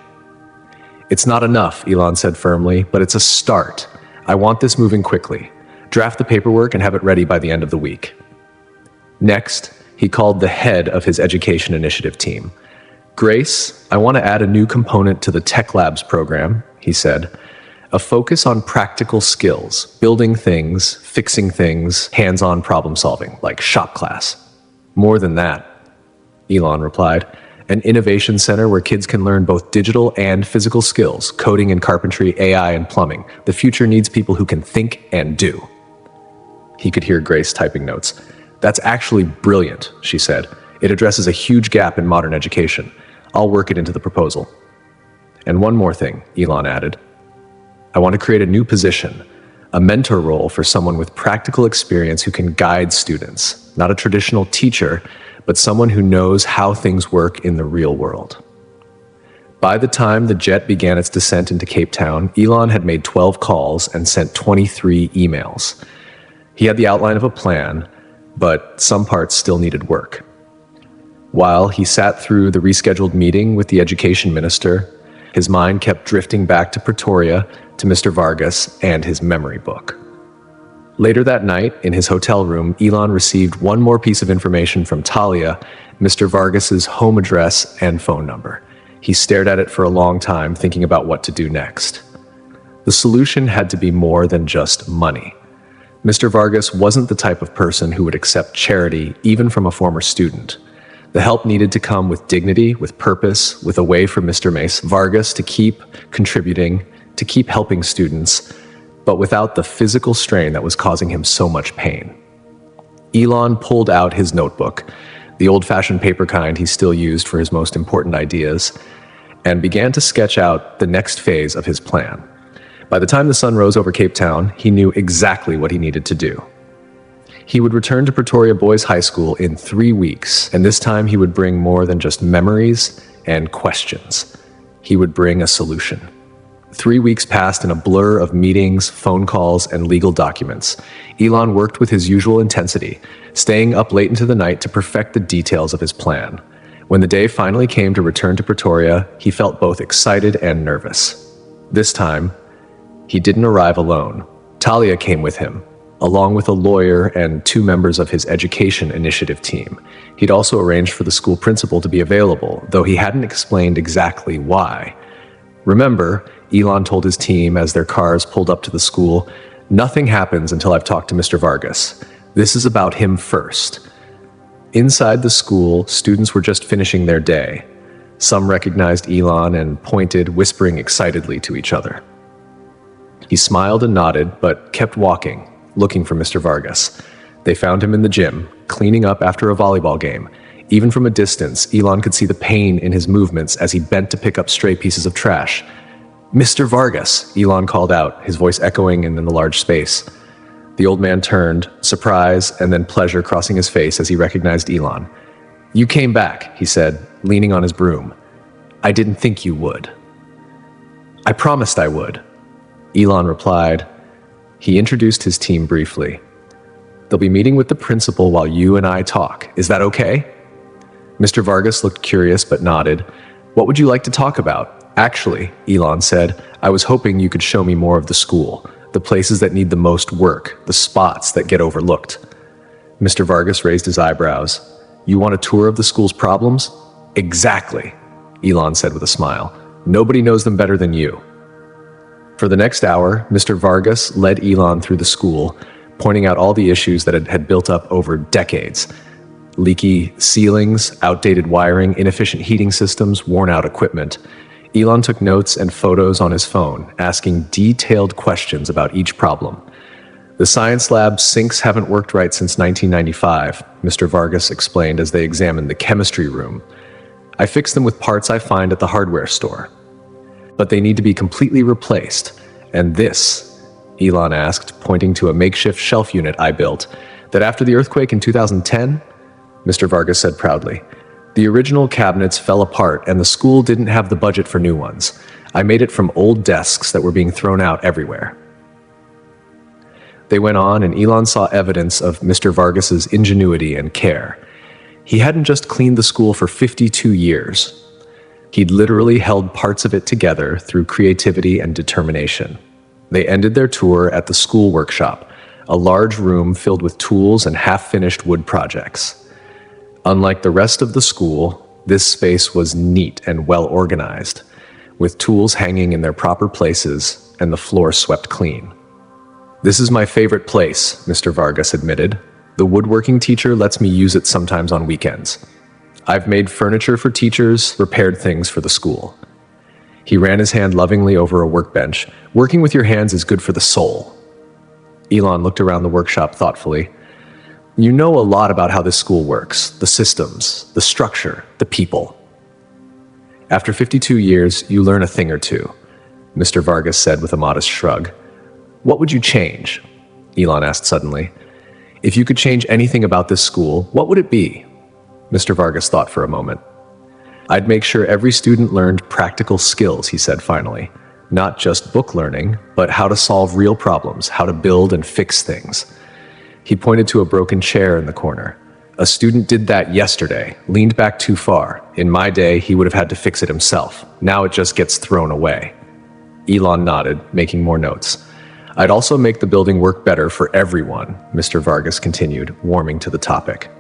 It's not enough, Elon said firmly, but it's a start. I want this moving quickly. Draft the paperwork and have it ready by the end of the week. Next, he called the head of his education initiative team. Grace, I want to add a new component to the Tech Labs program, he said. A focus on practical skills, building things, fixing things, hands-on problem solving, like shop class. More than that, Elon replied. An innovation center where kids can learn both digital and physical skills, coding and carpentry, AI and plumbing. The future needs people who can think and do. He could hear Grace typing notes. That's actually brilliant, she said. It addresses a huge gap in modern education. I'll work it into the proposal. And one more thing, Elon added. I want to create a new position, a mentor role for someone with practical experience who can guide students, not a traditional teacher, but someone who knows how things work in the real world. By the time the jet began its descent into Cape Town, Elon had made 12 calls and sent 23 emails. He had the outline of a plan, but some parts still needed work. While he sat through the rescheduled meeting with the education minister, his mind kept drifting back to Pretoria, to Mr. Vargas, and his memory book. Later that night, in his hotel room, Elon received one more piece of information from Talia, Mr. Vargas's home address and phone number. He stared at it for a long time, thinking about what to do next. The solution had to be more than just money. Mr. Vargas wasn't the type of person who would accept charity, even from a former student. The help needed to come with dignity, with purpose, with a way for Mr. Mace Vargas to keep contributing, to keep helping students, but without the physical strain that was causing him so much pain. Elon pulled out his notebook, the old-fashioned paper kind he still used for his most important ideas, and began to sketch out the next phase of his plan. By the time the sun rose over Cape Town, he knew exactly what he needed to do. He would return to Pretoria Boys High School in 3 weeks, and this time he would bring more than just memories and questions. He would bring a solution. 3 weeks passed in a blur of meetings, phone calls, and legal documents. Elon worked with his usual intensity, staying up late into the night to perfect the details of his plan. When the day finally came to return to Pretoria, he felt both excited and nervous. This time, he didn't arrive alone. Talia came with him, along with a lawyer and 2 members of his education initiative team. He'd also arranged for the school principal to be available, though he hadn't explained exactly why. Remember, Elon told his team as their cars pulled up to the school, "Nothing happens until I've talked to Mr. Vargas. This is about him first." Inside the school, students were just finishing their day. Some recognized Elon and pointed, whispering excitedly to each other. He smiled and nodded, but kept walking, looking for Mr. Vargas. They found him in the gym, cleaning up after a volleyball game. Even from a distance, Elon could see the pain in his movements as he bent to pick up stray pieces of trash. "Mr. Vargas," Elon called out, his voice echoing in the large space. The old man turned, surprise and then pleasure crossing his face as he recognized Elon. "You came back," he said, leaning on his broom. "I didn't think you would." "I promised I would," Elon replied. He introduced his team briefly. "They'll be meeting with the principal while you and I talk. Is that okay?" Mr. Vargas looked curious but nodded. "What would you like to talk about?" "Actually," Elon said, "I was hoping you could show me more of the school, the places that need the most work, the spots that get overlooked." Mr. Vargas raised his eyebrows. "You want a tour of the school's problems?" "Exactly," Elon said with a smile. "Nobody knows them better than you." For the next hour, Mr. Vargas led Elon through the school, pointing out all the issues that had built up over decades. Leaky ceilings, outdated wiring, inefficient heating systems, worn-out equipment. Elon took notes and photos on his phone, asking detailed questions about each problem. "The science lab sinks haven't worked right since 1995, Mr. Vargas explained as they examined the chemistry room. "I fixed them with parts I find at the hardware store. But they need to be completely replaced. And this," Elon asked, pointing to a makeshift shelf unit I built, "that after the earthquake in 2010? Mr. Vargas said proudly. "The original cabinets fell apart and the school didn't have the budget for new ones. I made it from old desks that were being thrown out everywhere." They went on, and Elon saw evidence of Mr. Vargas's ingenuity and care. He hadn't just cleaned the school for 52 years. He'd literally held parts of it together through creativity and determination. They ended their tour at the school workshop, a large room filled with tools and half-finished wood projects. Unlike the rest of the school, this space was neat and well-organized, with tools hanging in their proper places and the floor swept clean. "This is my favorite place," Mr. Vargas admitted. "The woodworking teacher lets me use it sometimes on weekends." I've made furniture for teachers, repaired things for the school. He ran his hand lovingly over a workbench. Working with your hands is good for the soul. Elon looked around the workshop thoughtfully. You know a lot about how this school works, the systems, the structure, the people. After 52 years, you learn a thing or two, Mr. Vargas said with a modest shrug. What would you change? Elon asked suddenly. If you could change anything about this school, what would it be? Mr. Vargas thought for a moment. I'd make sure every student learned practical skills, he said finally. Not just book learning, but how to solve real problems, how to build and fix things. He pointed to a broken chair in the corner. A student did that yesterday, leaned back too far. In my day, he would have had to fix it himself. Now it just gets thrown away. Elon nodded, making more notes. I'd also make the building work better for everyone, Mr. Vargas continued, warming to the topic.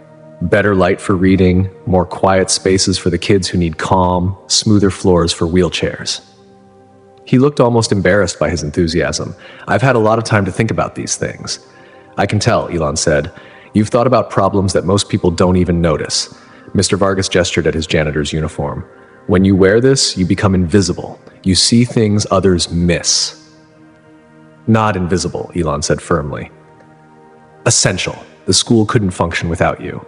Better light for reading, more quiet spaces for the kids who need calm, smoother floors for wheelchairs. He looked almost embarrassed by his enthusiasm. I've had a lot of time to think about these things. I can tell, Elon said. You've thought about problems that most people don't even notice. Mr. Vargas gestured at his janitor's uniform. When you wear this, you become invisible. You see things others miss. Not invisible, Elon said firmly. Essential. The school couldn't function without you.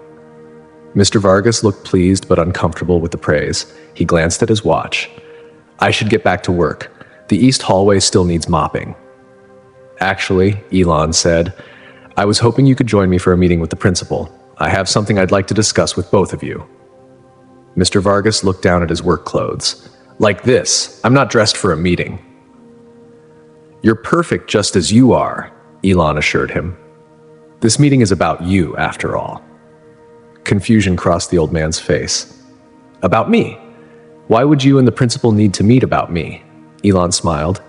Mr. Vargas looked pleased but uncomfortable with the praise. He glanced at his watch. I should get back to work. The east hallway still needs mopping. Actually, Elon said, I was hoping you could join me for a meeting with the principal. I have something I'd like to discuss with both of you. Mr. Vargas looked down at his work clothes. Like this, I'm not dressed for a meeting. You're perfect just as you are, Elon assured him. This meeting is about you, after all. Confusion crossed the old man's face. About me? Why would you and the principal need to meet about me? Elon smiled.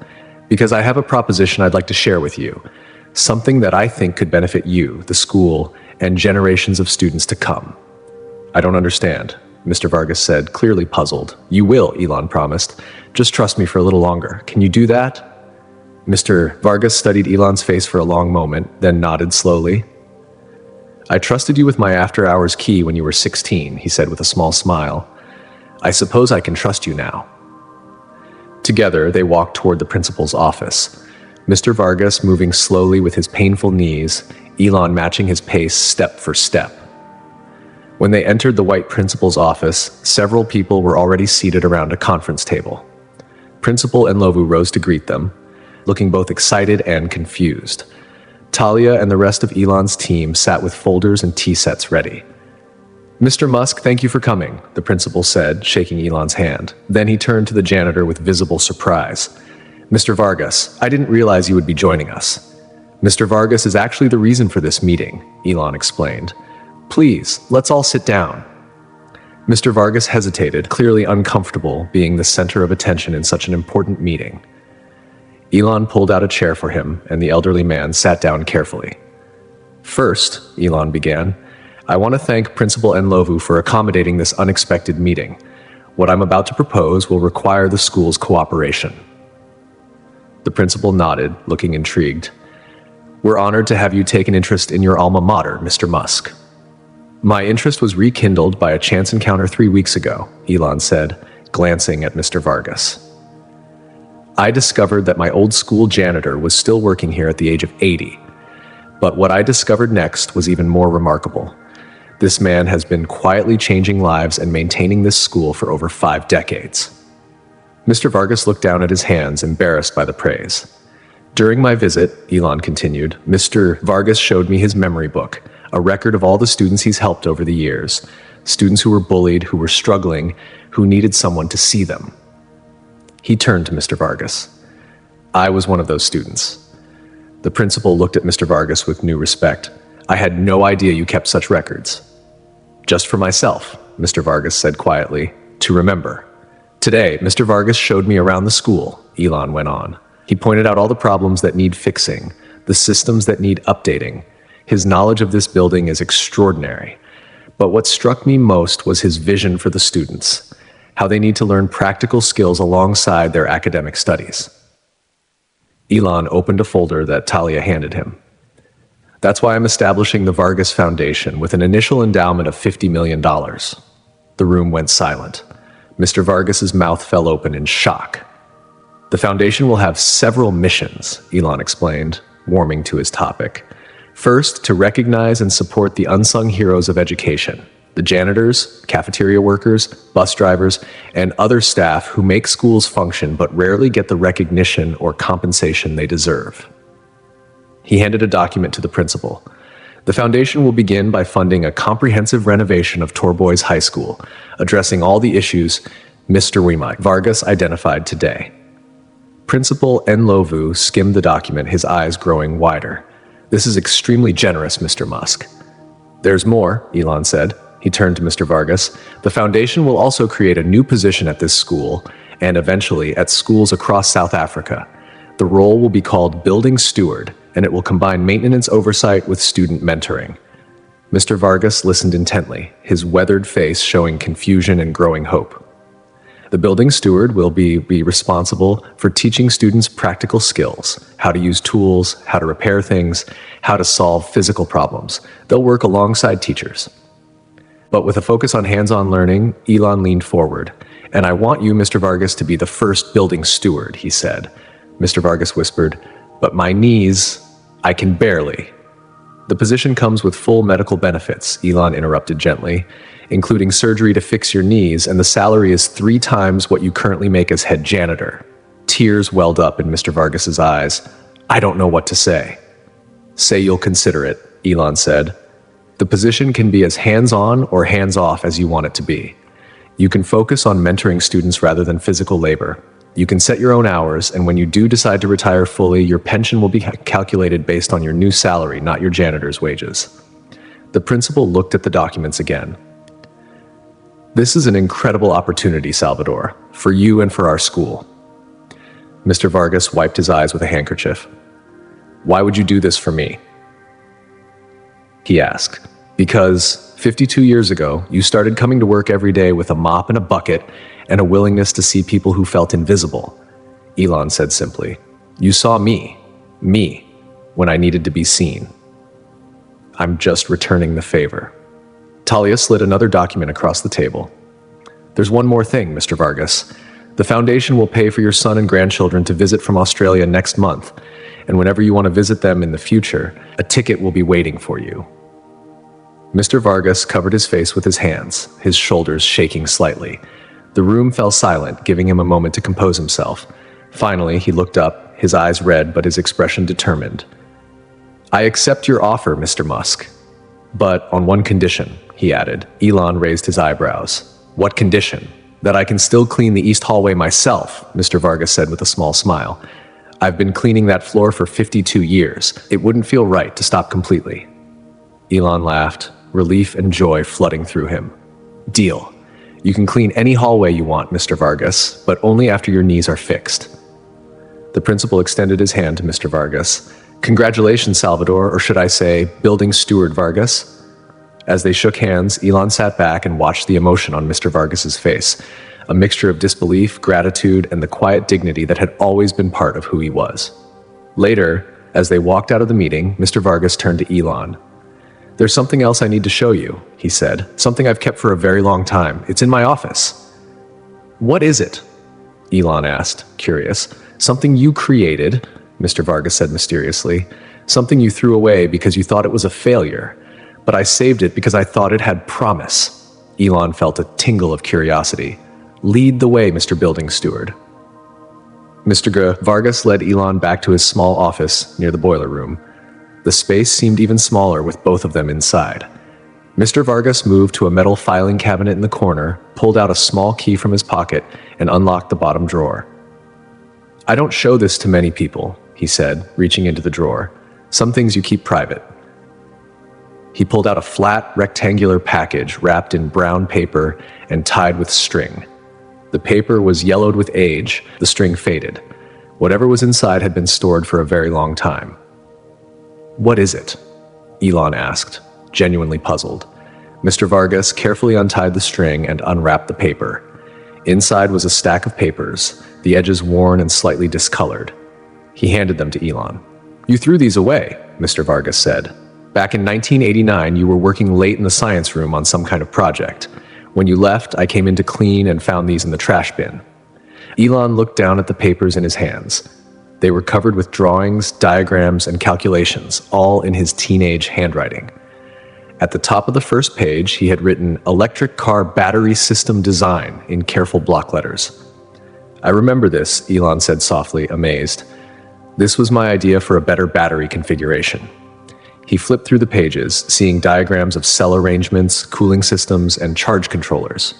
Because I have a proposition I'd like to share with you. Something that I think could benefit you, the school, and generations of students to come. I don't understand, Mr. Vargas said, clearly puzzled. You will, Elon promised. Just trust me for a little longer. Can you do that? Mr. Vargas studied Elon's face for a long moment, then nodded slowly. I trusted you with my after-hours key when you were 16, he said with a small smile. I suppose I can trust you now. Together, they walked toward the principal's office. Mr. Vargas moving slowly with his painful knees, Elon matching his pace step for step. When they entered the white principal's office, several people were already seated around a conference table. Principal Enlovu rose to greet them, looking both excited and confused. Talia and the rest of Elon's team sat with folders and tea sets ready. Mr. Musk, thank you for coming, the principal said, shaking Elon's hand. Then he turned to the janitor with visible surprise. Mr. Vargas, I didn't realize you would be joining us. Mr. Vargas is actually the reason for this meeting, Elon explained. Please, let's all sit down. Mr. Vargas hesitated, clearly uncomfortable being the center of attention in such an important meeting. Elon pulled out a chair for him, and the elderly man sat down carefully. First, Elon began, I want to thank Principal Enlovu for accommodating this unexpected meeting. What I'm about to propose will require the school's cooperation. The principal nodded, looking intrigued. We're honored to have you take an interest in your alma mater, Mr. Musk. My interest was rekindled by a chance encounter 3 weeks ago, Elon said, glancing at Mr. Vargas. I discovered that my old school janitor was still working here at the age of 80. But what I discovered next was even more remarkable. This man has been quietly changing lives and maintaining this school for over 5 decades. Mr. Vargas looked down at his hands, embarrassed by the praise. During my visit, Elon continued, Mr. Vargas showed me his memory book, a record of all the students he's helped over the years, students who were bullied, who were struggling, who needed someone to see them. He turned to Mr. Vargas. I was one of those students. The principal looked at Mr. Vargas with new respect. I had no idea you kept such records. Just for myself, Mr. Vargas said quietly, to remember. Today, Mr. Vargas showed me around the school, Elon went on. He pointed out all the problems that need fixing, the systems that need updating. His knowledge of this building is extraordinary. But what struck me most was his vision for the students, how they need to learn practical skills alongside their academic studies. Elon opened a folder that Talia handed him. That's why I'm establishing the Vargas Foundation with an initial endowment of $50 million. The room went silent. Mr. Vargas's mouth fell open in shock. The Foundation will have several missions, Elon explained, warming to his topic. First, to recognize and support the unsung heroes of education, the janitors, cafeteria workers, bus drivers, and other staff who make schools function but rarely get the recognition or compensation they deserve. He handed a document to the principal. The Foundation will begin by funding a comprehensive renovation of Torboys High School, addressing all the issues Mr. Vargas identified today. Principal Enlovu skimmed the document, his eyes growing wider. This is extremely generous, Mr. Musk. There's more, Elon said. He turned to Mr. Vargas. The Foundation will also create a new position at this school and eventually at schools across South Africa. The role will be called Building Steward, and it will combine maintenance oversight with student mentoring. Mr. Vargas listened intently, his weathered face showing confusion and growing hope. The building steward will be responsible for teaching students practical skills, how to use tools, how to repair things, how to solve physical problems. They'll work alongside teachers. But with a focus on hands-on learning, Elon leaned forward. And I want you, Mr. Vargas, to be the first building steward, he said. Mr. Vargas whispered, but my knees, I can barely. The position comes with full medical benefits, Elon interrupted gently, including surgery to fix your knees, and the salary is 3 times what you currently make as head janitor. Tears welled up in Mr. Vargas's eyes. I don't know what to say. Say you'll consider it, Elon said. The position can be as hands-on or hands-off as you want it to be. You can focus on mentoring students rather than physical labor. You can set your own hours, and when you do decide to retire fully, your pension will be calculated based on your new salary, not your janitor's wages. The principal looked at the documents again. This is an incredible opportunity, Salvador, for you and for our school. Mr. Vargas wiped his eyes with a handkerchief. Why would you do this for me? He asked. Because 52 years ago, you started coming to work every day with a mop and a bucket and a willingness to see people who felt invisible. Elon said simply. You saw me, when I needed to be seen. I'm just returning the favor. Talia slid another document across the table. There's one more thing, Mr. Vargas. The Foundation will pay for your son and grandchildren to visit from Australia next month, and whenever you want to visit them in the future, a ticket will be waiting for you. Mr. Vargas covered his face with his hands, his shoulders shaking slightly. The room fell silent, giving him a moment to compose himself. Finally, he looked up, his eyes red but his expression determined. I accept your offer, Mr. Musk. But on one condition, he added. Elon raised his eyebrows. What condition? That I can still clean the east hallway myself, Mr. Vargas said with a small smile. I've been cleaning that floor for 52 years. It wouldn't feel right to stop completely. Elon laughed, relief and joy flooding through him. Deal. You can clean any hallway you want, Mr. Vargas, but only after your knees are fixed. The principal extended his hand to Mr. Vargas. Congratulations, Salvador, or should I say, building steward Vargas? As they shook hands, Elon sat back and watched the emotion on Mr. Vargas's face, a mixture of disbelief, gratitude, and the quiet dignity that had always been part of who he was. Later, as they walked out of the meeting, Mr. Vargas turned to Elon. There's something else I need to show you, he said, something I've kept for a very long time. It's in my office. What is it? Elon asked, curious. Something you created, Mr. Vargas said mysteriously. Something you threw away because you thought it was a failure. But I saved it because I thought it had promise. Elon felt a tingle of curiosity. Lead the way, Mr. Building Steward. Mr. Vargas led Elon back to his small office near the boiler room. The space seemed even smaller with both of them inside. Mr. Vargas moved to a metal filing cabinet in the corner, pulled out a small key from his pocket, and unlocked the bottom drawer. I don't show this to many people, he said, reaching into the drawer. Some things you keep private. He pulled out a flat, rectangular package wrapped in brown paper and tied with string. The paper was yellowed with age, the string faded. Whatever was inside had been stored for a very long time. What is it? Elon asked, genuinely puzzled. Mr. Vargas carefully untied the string and unwrapped the paper. Inside was a stack of papers, the edges worn and slightly discolored. He handed them to Elon. You threw these away, Mr. Vargas said. Back in 1989, you were working late in the science room on some kind of project. When you left, I came in to clean and found these in the trash bin." Elon looked down at the papers in his hands. They were covered with drawings, diagrams, and calculations, all in his teenage handwriting. At the top of the first page, he had written "Electric Car Battery System Design" in careful block letters. "I remember this," Elon said softly, amazed. "This was my idea for a better battery configuration." He flipped through the pages, seeing diagrams of cell arrangements, cooling systems, and charge controllers.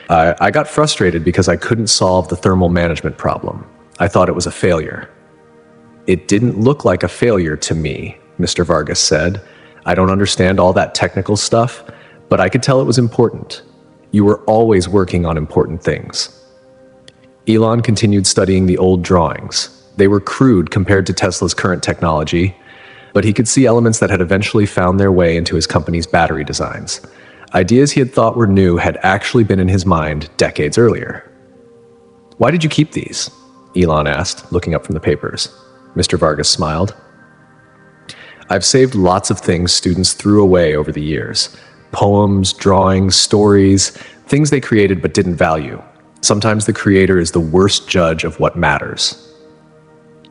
I got frustrated because I couldn't solve the thermal management problem. I thought it was a failure." "It didn't look like a failure to me," Mr. Vargas said. "I don't understand all that technical stuff, but I could tell it was important. You were always working on important things." Elon continued studying the old drawings. They were crude compared to Tesla's current technology, but he could see elements that had eventually found their way into his company's battery designs. Ideas he had thought were new had actually been in his mind decades earlier. "Why did you keep these?" Elon asked, looking up from the papers. Mr. Vargas smiled. "I've saved lots of things students threw away over the years. Poems, drawings, stories, things they created but didn't value. Sometimes the creator is the worst judge of what matters."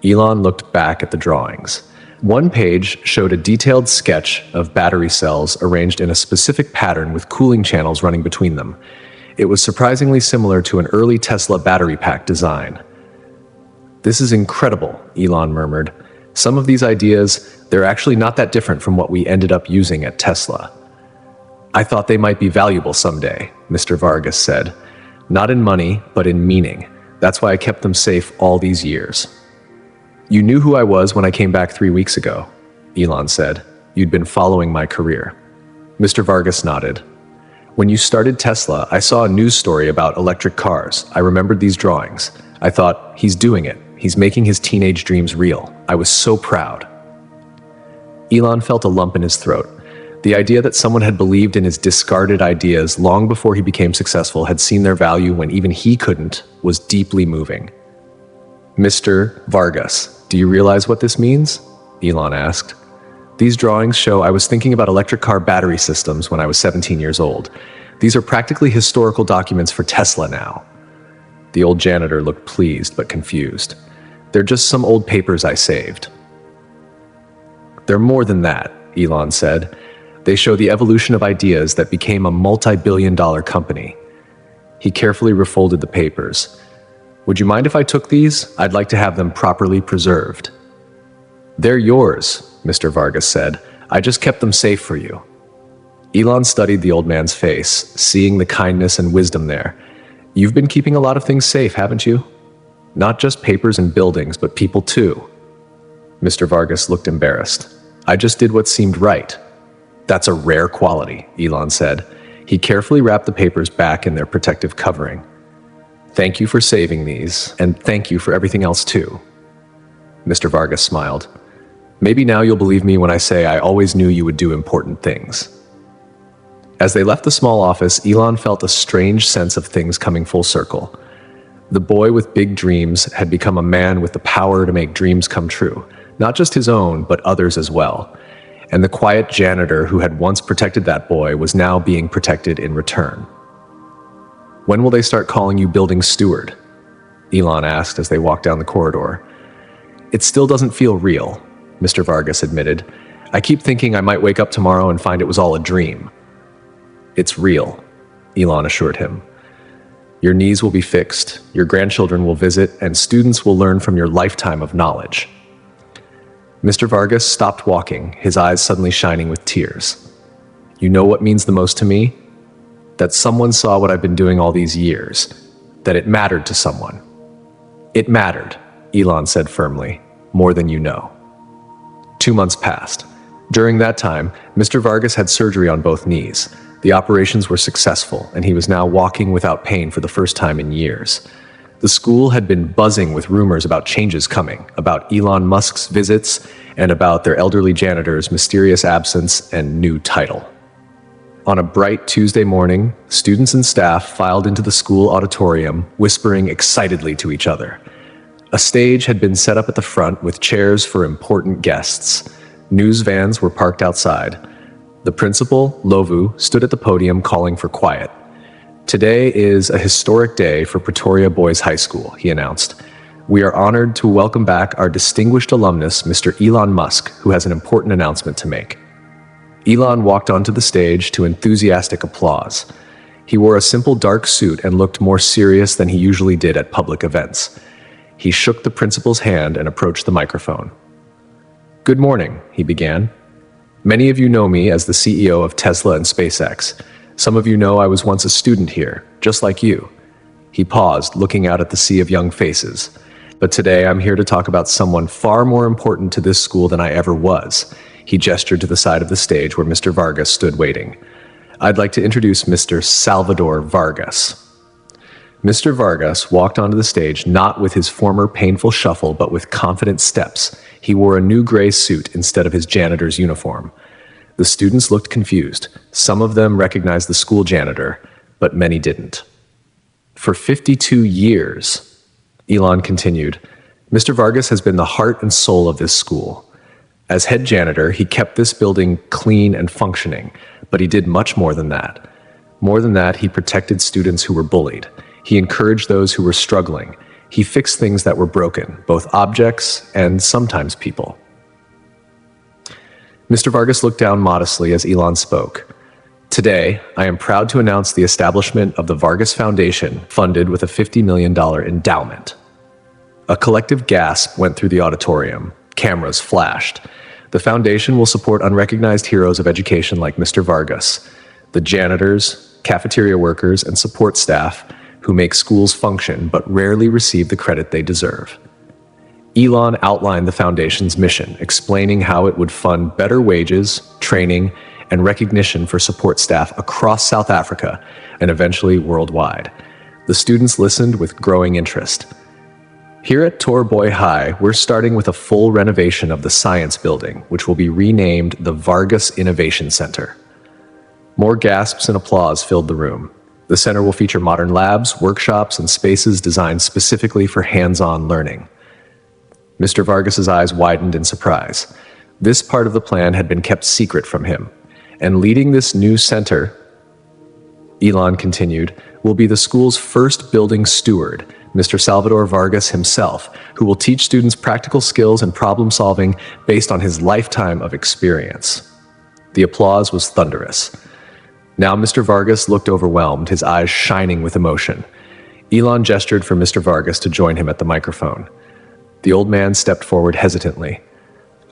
Elon looked back at the drawings. One page showed a detailed sketch of battery cells arranged in a specific pattern with cooling channels running between them. It was surprisingly similar to an early Tesla battery pack design. "This is incredible," Elon murmured. "Some of these ideas, they're actually not that different from what we ended up using at Tesla." "I thought they might be valuable someday," Mr. Vargas said. "Not in money, but in meaning. That's why I kept them safe all these years." "You knew who I was when I came back 3 weeks ago," Elon said. "You'd been following my career." Mr. Vargas nodded. "When you started Tesla, I saw a news story about electric cars. I remembered these drawings. I thought, he's doing it. He's making his teenage dreams real. I was so proud." Elon felt a lump in his throat. The idea that someone had believed in his discarded ideas long before he became successful, had seen their value when even he couldn't, was deeply moving. "Mr. Vargas, do you realize what this means?" Elon asked. "These drawings show I was thinking about electric car battery systems when I was 17 years old. These are practically historical documents for Tesla now." The old janitor looked pleased but confused. "They're just some old papers I saved." "They're more than that," Elon said. "They show the evolution of ideas that became a multi-billion-dollar company." He carefully refolded the papers. "Would you mind if I took these? I'd like to have them properly preserved." "They're yours," Mr. Vargas said. "I just kept them safe for you." Elon studied the old man's face, seeing the kindness and wisdom there. "You've been keeping a lot of things safe, haven't you? Not just papers and buildings, but people too." Mr. Vargas looked embarrassed. "I just did what seemed right." "That's a rare quality," Elon said. He carefully wrapped the papers back in their protective covering. "Thank you for saving these, and thank you for everything else too." Mr. Vargas smiled. "Maybe now you'll believe me when I say I always knew you would do important things." As they left the small office, Elon felt a strange sense of things coming full circle. The boy with big dreams had become a man with the power to make dreams come true, not just his own, but others as well. And the quiet janitor who had once protected that boy was now being protected in return. "When will they start calling you Building Steward?" Elon asked as they walked down the corridor. "It still doesn't feel real," Mr. Vargas admitted. "I keep thinking I might wake up tomorrow and find it was all a dream." "It's real," Elon assured him. "Your knees will be fixed, your grandchildren will visit, and students will learn from your lifetime of knowledge." Mr. Vargas stopped walking, his eyes suddenly shining with tears. "You know what means the most to me? That someone saw what I've been doing all these years, that it mattered to someone." "It mattered," Elon said firmly, "more than you know." 2 months passed. During that time, Mr. Vargas had surgery on both knees. The operations were successful, and he was now walking without pain for the first time in years. The school had been buzzing with rumors about changes coming, about Elon Musk's visits, and about their elderly janitor's mysterious absence and new title. On a bright Tuesday morning, students and staff filed into the school auditorium, whispering excitedly to each other. A stage had been set up at the front with chairs for important guests. News vans were parked outside. The principal, Lovu, stood at the podium calling for quiet. Today is a historic day for Pretoria Boys High School, he announced. We are honored to welcome back our distinguished alumnus, Mr. Elon Musk, who has an important announcement to make. Elon walked onto the stage to enthusiastic applause. He wore a simple dark suit and looked more serious than he usually did at public events. He shook the principal's hand and approached the microphone. "Good morning," he began. "Many of you know me as the CEO of Tesla and SpaceX. Some of you know I was once a student here, just like you." He paused, looking out at the sea of young faces. "But today I'm here to talk about someone far more important to this school than I ever was." He gestured to the side of the stage where Mr. Vargas stood waiting. "I'd like to introduce Mr. Salvador Vargas." Mr. Vargas walked onto the stage not with his former painful shuffle, but with confident steps. He wore a new gray suit instead of his janitor's uniform. The students looked confused. Some of them recognized the school janitor, but many didn't. "For 52 years," Elon continued, "Mr. Vargas has been the heart and soul of this school. As head janitor, he kept this building clean and functioning, but he did much more than that. More than that, he protected students who were bullied. He encouraged those who were struggling. He fixed things that were broken, both objects and sometimes people." Mr. Vargas looked down modestly as Elon spoke. "Today, I am proud to announce the establishment of the Vargas Foundation, funded with a $50 million endowment." A collective gasp went through the auditorium. Cameras flashed. The foundation will support unrecognized heroes of education like Mr. Vargas, the janitors, cafeteria workers, and support staff who make schools function but rarely receive the credit they deserve. Elon outlined the foundation's mission, explaining how it would fund better wages, training, and recognition for support staff across South Africa and eventually worldwide. The students listened with growing interest. "Here at Tor Boy High, we're starting with a full renovation of the science building, which will be renamed the Vargas Innovation Center." More gasps and applause filled the room. The center will feature modern labs, workshops, and spaces designed specifically for hands-on learning. Mr. Vargas's eyes widened in surprise. This part of the plan had been kept secret from him. And leading this new center, Elon continued, will be the school's first building steward, Mr. Salvador Vargas himself, who will teach students practical skills and problem solving based on his lifetime of experience. The applause was thunderous. Now Mr. Vargas looked overwhelmed, his eyes shining with emotion. Elon gestured for Mr. Vargas to join him at the microphone. The old man stepped forward hesitantly.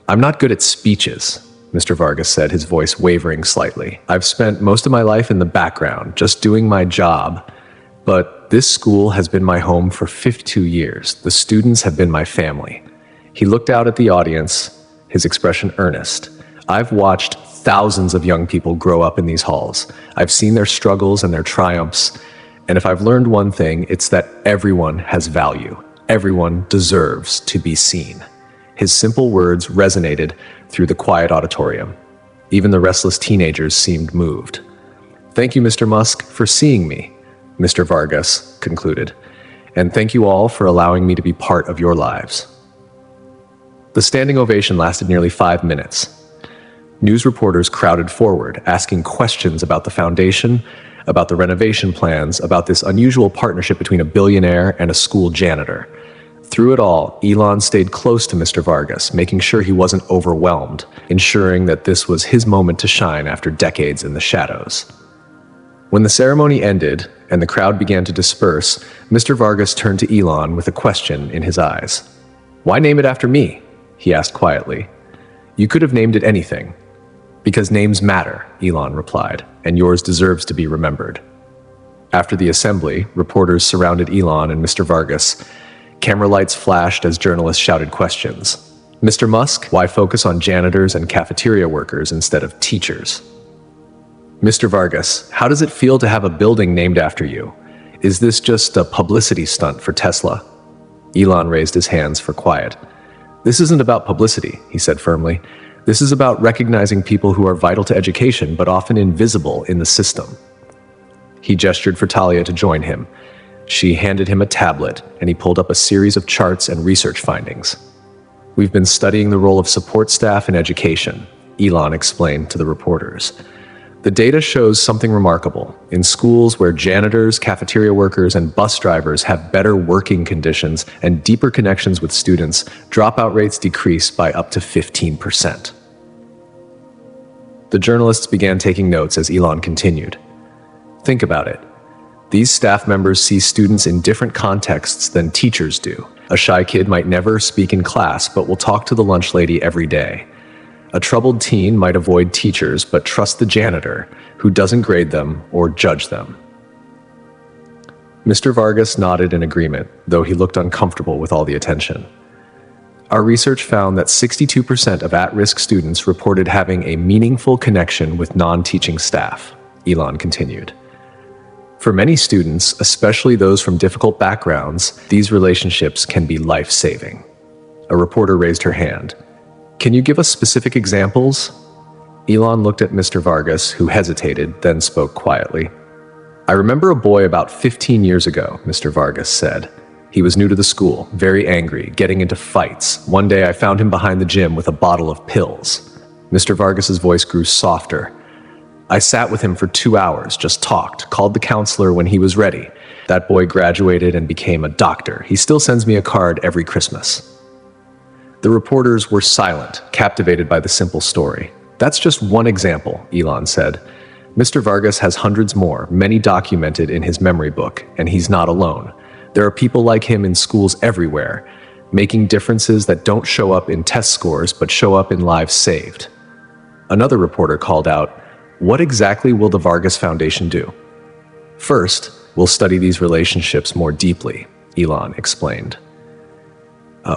"I'm not good at speeches," Mr. Vargas said, his voice wavering slightly. "I've spent most of my life in the background, just doing my job. But this school has been my home for 52 years. The students have been my family." He looked out at the audience, his expression earnest. "I've watched thousands of young people grow up in these halls. I've seen their struggles and their triumphs. And if I've learned one thing, it's that everyone has value. Everyone deserves to be seen." His simple words resonated through the quiet auditorium. Even the restless teenagers seemed moved. "Thank you, Mr. Musk, for seeing me," Mr. Vargas concluded. "And thank you all for allowing me to be part of your lives." The standing ovation lasted nearly 5 minutes. News reporters crowded forward, asking questions about the foundation, about the renovation plans, about this unusual partnership between a billionaire and a school janitor. Through it all, Elon stayed close to Mr. Vargas, making sure he wasn't overwhelmed, ensuring that this was his moment to shine after decades in the shadows. When the ceremony ended and the crowd began to disperse, Mr. Vargas turned to Elon with a question in his eyes. "Why name it after me?" he asked quietly. "You could have named it anything." "Because names matter," Elon replied, "and yours deserves to be remembered." After the assembly, reporters surrounded Elon and Mr. Vargas. Camera lights flashed as journalists shouted questions. "Mr. Musk, why focus on janitors and cafeteria workers instead of teachers?" "Mr. Vargas, how does it feel to have a building named after you? Is this just a publicity stunt for Tesla?" Elon raised his hands for quiet. "This isn't about publicity," he said firmly. "This is about recognizing people who are vital to education but often invisible in the system." He gestured for Talia to join him. She handed him a tablet, and he pulled up a series of charts and research findings. "We've been studying the role of support staff in education," Elon explained to the reporters. The data shows something remarkable. In schools where janitors, cafeteria workers, and bus drivers have better working conditions and deeper connections with students, dropout rates decrease by up to 15%. The journalists began taking notes as Elon continued. Think about it. These staff members see students in different contexts than teachers do. A shy kid might never speak in class, but will talk to the lunch lady every day. A troubled teen might avoid teachers, but trust the janitor, who doesn't grade them or judge them. Mr. Vargas nodded in agreement, though he looked uncomfortable with all the attention. Our research found that 62% of at-risk students reported having a meaningful connection with non-teaching staff, Elon continued. For many students, especially those from difficult backgrounds, these relationships can be life-saving. A reporter raised her hand. Can you give us specific examples? Elon looked at Mr. Vargas, who hesitated, then spoke quietly. I remember a boy about 15 years ago, Mr. Vargas said. He was new to the school, very angry, getting into fights. One day I found him behind the gym with a bottle of pills. Mr. Vargas's voice grew softer. I sat with him for 2 hours, just talked, called the counselor when he was ready. That boy graduated and became a doctor. He still sends me a card every Christmas. The reporters were silent, captivated by the simple story. That's just one example, Elon said. Mr. Vargas has hundreds more, many documented in his memory book, and he's not alone. There are people like him in schools everywhere, making differences that don't show up in test scores but show up in lives saved. Another reporter called out, "What exactly will the Vargas Foundation do?" First, we'll study these relationships more deeply, Elon explained.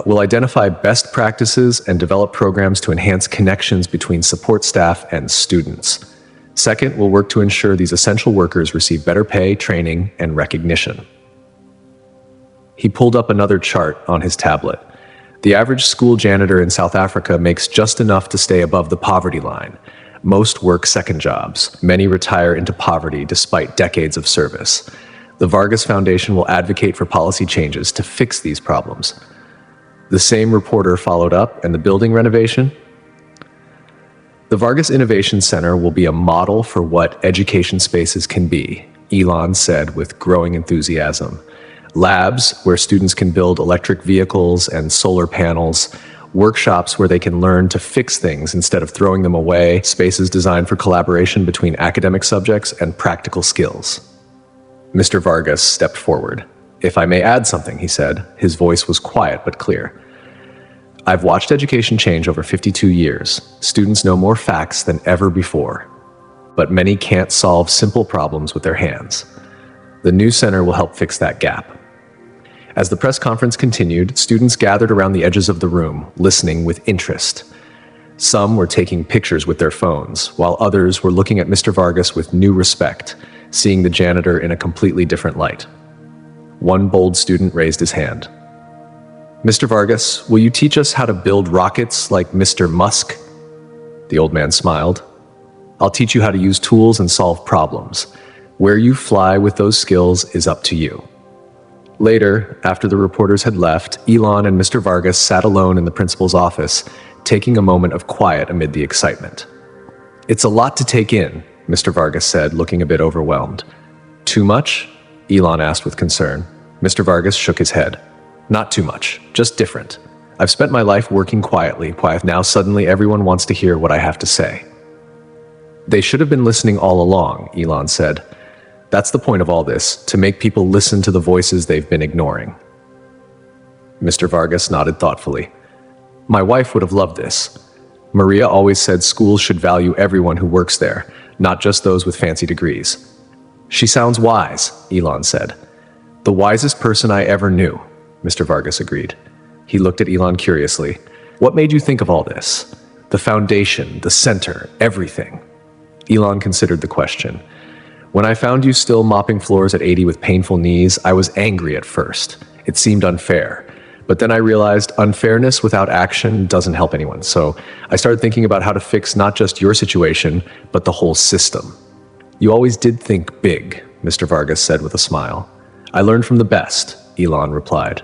We'll identify best practices and develop programs to enhance connections between support staff and students. Second, we'll work to ensure these essential workers receive better pay, training, and recognition. He pulled up another chart on his tablet. The average school janitor in South Africa makes just enough to stay above the poverty line. Most work second jobs. Many retire into poverty despite decades of service. The Vargas Foundation will advocate for policy changes to fix these problems. The same reporter followed up, and the building renovation? The Vargas Innovation Center will be a model for what education spaces can be, Elon said with growing enthusiasm. Labs where students can build electric vehicles and solar panels, workshops where they can learn to fix things instead of throwing them away, spaces designed for collaboration between academic subjects and practical skills. Mr. Vargas stepped forward. If I may add something, he said. His voice was quiet but clear. I've watched education change over 52 years. Students know more facts than ever before, but many can't solve simple problems with their hands. The new center will help fix that gap. As the press conference continued, students gathered around the edges of the room, listening with interest. Some were taking pictures with their phones, while others were looking at Mr. Vargas with new respect, seeing the janitor in a completely different light. One bold student raised his hand. Mr. Vargas, will you teach us how to build rockets like Mr. Musk? The old man smiled. I'll teach you how to use tools and solve problems. Where you fly with those skills is up to you. Later, after the reporters had left, Elon and Mr. Vargas sat alone in the principal's office, taking a moment of quiet amid the excitement. It's a lot to take in, Mr. Vargas said, looking a bit overwhelmed. Too much? Elon asked with concern. Mr. Vargas shook his head. Not too much, just different. I've spent my life working quietly, why now suddenly everyone wants to hear what I have to say. They should have been listening all along, Elon said. That's the point of all this, to make people listen to the voices they've been ignoring. Mr. Vargas nodded thoughtfully. My wife would have loved this. Maria always said schools should value everyone who works there, not just those with fancy degrees. She sounds wise, Elon said. The wisest person I ever knew, Mr. Vargas agreed. He looked at Elon curiously. What made you think of all this? The foundation, the center, everything. Elon considered the question. When I found you still mopping floors at 80 with painful knees, I was angry at first. It seemed unfair. But then I realized unfairness without action doesn't help anyone. So I started thinking about how to fix not just your situation, but the whole system. You always did think big, Mr. Vargas said with a smile. I learned from the best, Elon replied.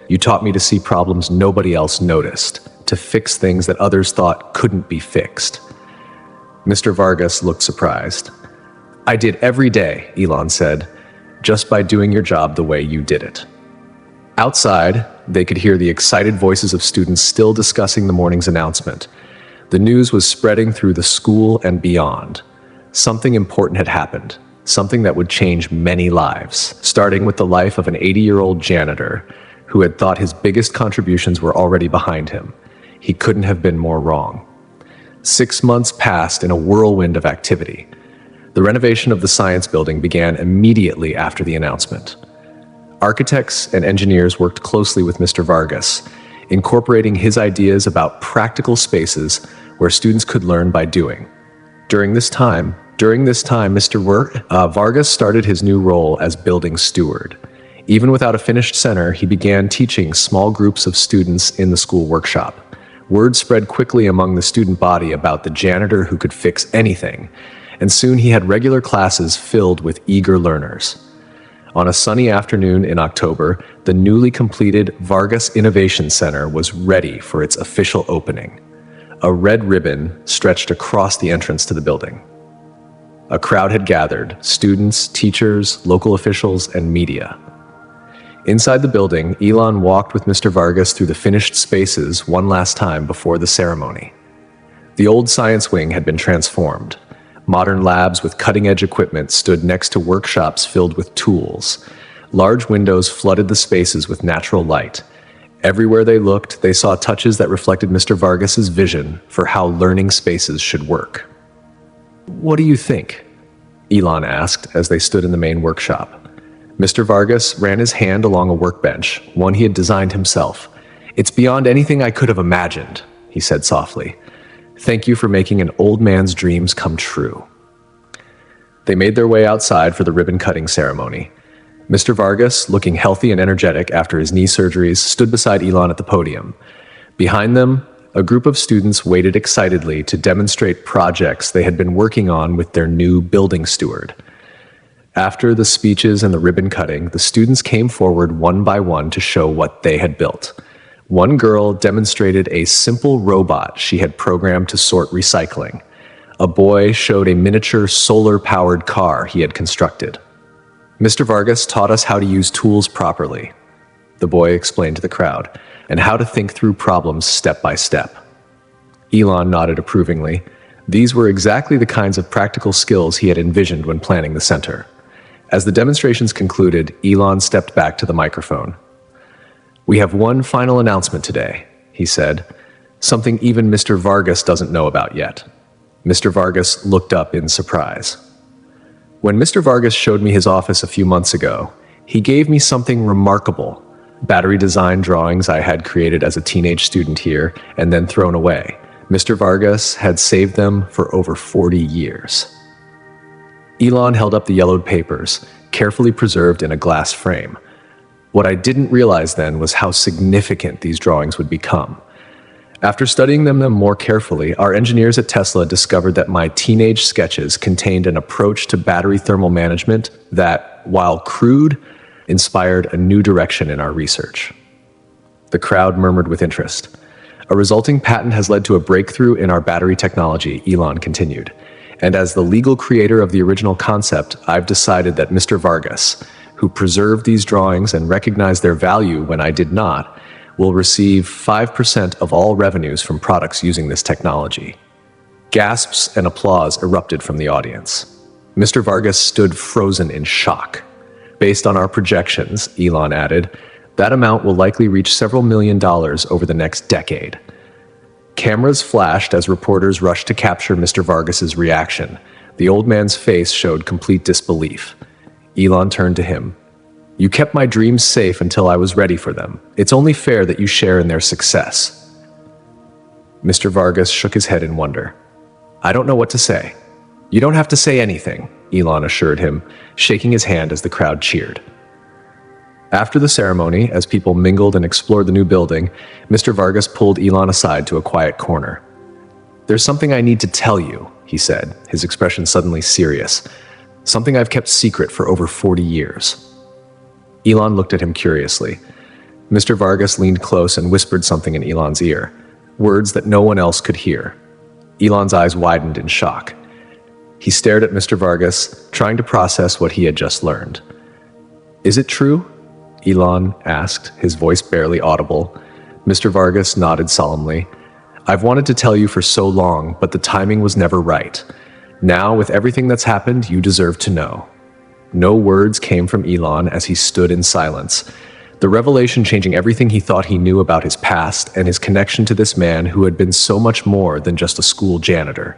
You taught me to see problems nobody else noticed, to fix things that others thought couldn't be fixed. Mr. Vargas looked surprised. "I did every day," Elon said, "just by doing your job the way you did it." Outside, they could hear the excited voices of students still discussing the morning's announcement. The news was spreading through the school and beyond. Something important had happened, something that would change many lives, starting with the life of an 80-year-old janitor who had thought his biggest contributions were already behind him. He couldn't have been more wrong. 6 months passed in a whirlwind of activity. The renovation of the science building began immediately after the announcement. Architects and engineers worked closely with Mr. Vargas, incorporating his ideas about practical spaces where students could learn by doing. During this time, Mr. Vargas started his new role as building steward. Even without a finished center, he began teaching small groups of students in the school workshop. Word spread quickly among the student body about the janitor who could fix anything, and soon he had regular classes filled with eager learners. On a sunny afternoon in October, the newly completed Vargas Innovation Center was ready for its official opening. A red ribbon stretched across the entrance to the building. A crowd had gathered: students, teachers, local officials, and media. Inside the building, Elon walked with Mr. Vargas through the finished spaces one last time before the ceremony. The old science wing had been transformed. Modern labs with cutting-edge equipment stood next to workshops filled with tools. Large windows flooded the spaces with natural light. Everywhere they looked, they saw touches that reflected Mr. Vargas's vision for how learning spaces should work. "What do you think?" Elon asked as they stood in the main workshop. Mr. Vargas ran his hand along a workbench, one he had designed himself. "It's beyond anything I could have imagined," he said softly. "Thank you for making an old man's dreams come true." They made their way outside for the ribbon-cutting ceremony. Mr. Vargas, looking healthy and energetic after his knee surgeries, stood beside Elon at the podium. Behind them, a group of students waited excitedly to demonstrate projects they had been working on with their new building steward. After the speeches and the ribbon cutting, the students came forward one by one to show what they had built. One girl demonstrated a simple robot she had programmed to sort recycling. A boy showed a miniature solar-powered car he had constructed. "Mr. Vargas taught us how to use tools properly," the boy explained to the crowd, "and how to think through problems step by step." Elon nodded approvingly. These were exactly the kinds of practical skills he had envisioned when planning the center. As the demonstrations concluded, Elon stepped back to the microphone. "We have one final announcement today," he said, "something even Mr. Vargas doesn't know about yet." Mr. Vargas looked up in surprise. "When Mr. Vargas showed me his office a few months ago, he gave me something remarkable: battery design drawings I had created as a teenage student here and then thrown away. Mr. Vargas had saved them for over 40 years. Elon held up the yellowed papers, carefully preserved in a glass frame. What I didn't realize then was how significant these drawings would become. After studying them more carefully, our engineers at Tesla discovered that my teenage sketches contained an approach to battery thermal management that, while crude, inspired a new direction in our research." The crowd murmured with interest. "A resulting patent has led to a breakthrough in our battery technology," Elon continued. "And as the legal creator of the original concept, I've decided that Mr. Vargas, who preserved these drawings and recognized their value when I did not, will receive 5% of all revenues from products using this technology." Gasps and applause erupted from the audience. Mr. Vargas stood frozen in shock. "Based on our projections," Elon added, "that amount will likely reach several $1,000,000 over the next decade." Cameras flashed as reporters rushed to capture Mr. Vargas's reaction. The old man's face showed complete disbelief. Elon turned to him. "You kept my dreams safe until I was ready for them. It's only fair that you share in their success." Mr. Vargas shook his head in wonder. "I don't know what to say." "You don't have to say anything," Elon assured him, shaking his hand as the crowd cheered. After the ceremony, as people mingled and explored the new building, Mr. Vargas pulled Elon aside to a quiet corner. "There's something I need to tell you," he said, his expression suddenly serious. "Something I've kept secret for over 40 years. Elon looked at him curiously. Mr. Vargas leaned close and whispered something in Elon's ear, words that no one else could hear. Elon's eyes widened in shock. He stared at Mr. Vargas, trying to process what he had just learned. "Is it true?" Elon asked, his voice barely audible. Mr. Vargas nodded solemnly. "I've wanted to tell you for so long, but the timing was never right. Now, with everything that's happened, you deserve to know." No words came from Elon as he stood in silence, the revelation changing everything he thought he knew about his past and his connection to this man who had been so much more than just a school janitor.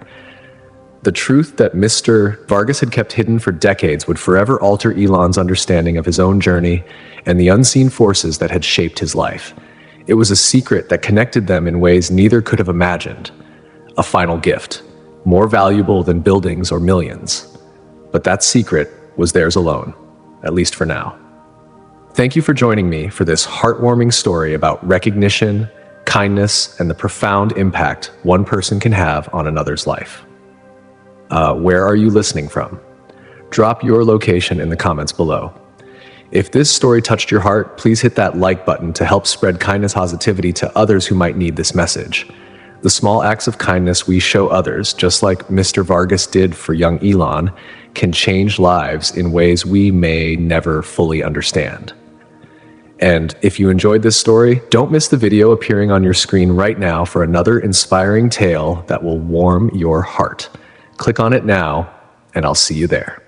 The truth that Mr. Vargas had kept hidden for decades would forever alter Elon's understanding of his own journey and the unseen forces that had shaped his life. It was a secret that connected them in ways neither could have imagined. A final gift, more valuable than buildings or millions. But that secret was theirs alone, at least for now. Thank you for joining me for this heartwarming story about recognition, kindness, and the profound impact one person can have on another's life. Where are you listening from? Drop your location in the comments below. If this story touched your heart, please hit that like button to help spread kindness positivity to others who might need this message. The small acts of kindness we show others, just like Mr. Vargas did for young Elon, can change lives in ways we may never fully understand. And if you enjoyed this story, don't miss the video appearing on your screen right now for another inspiring tale that will warm your heart. Click on it now, and I'll see you there.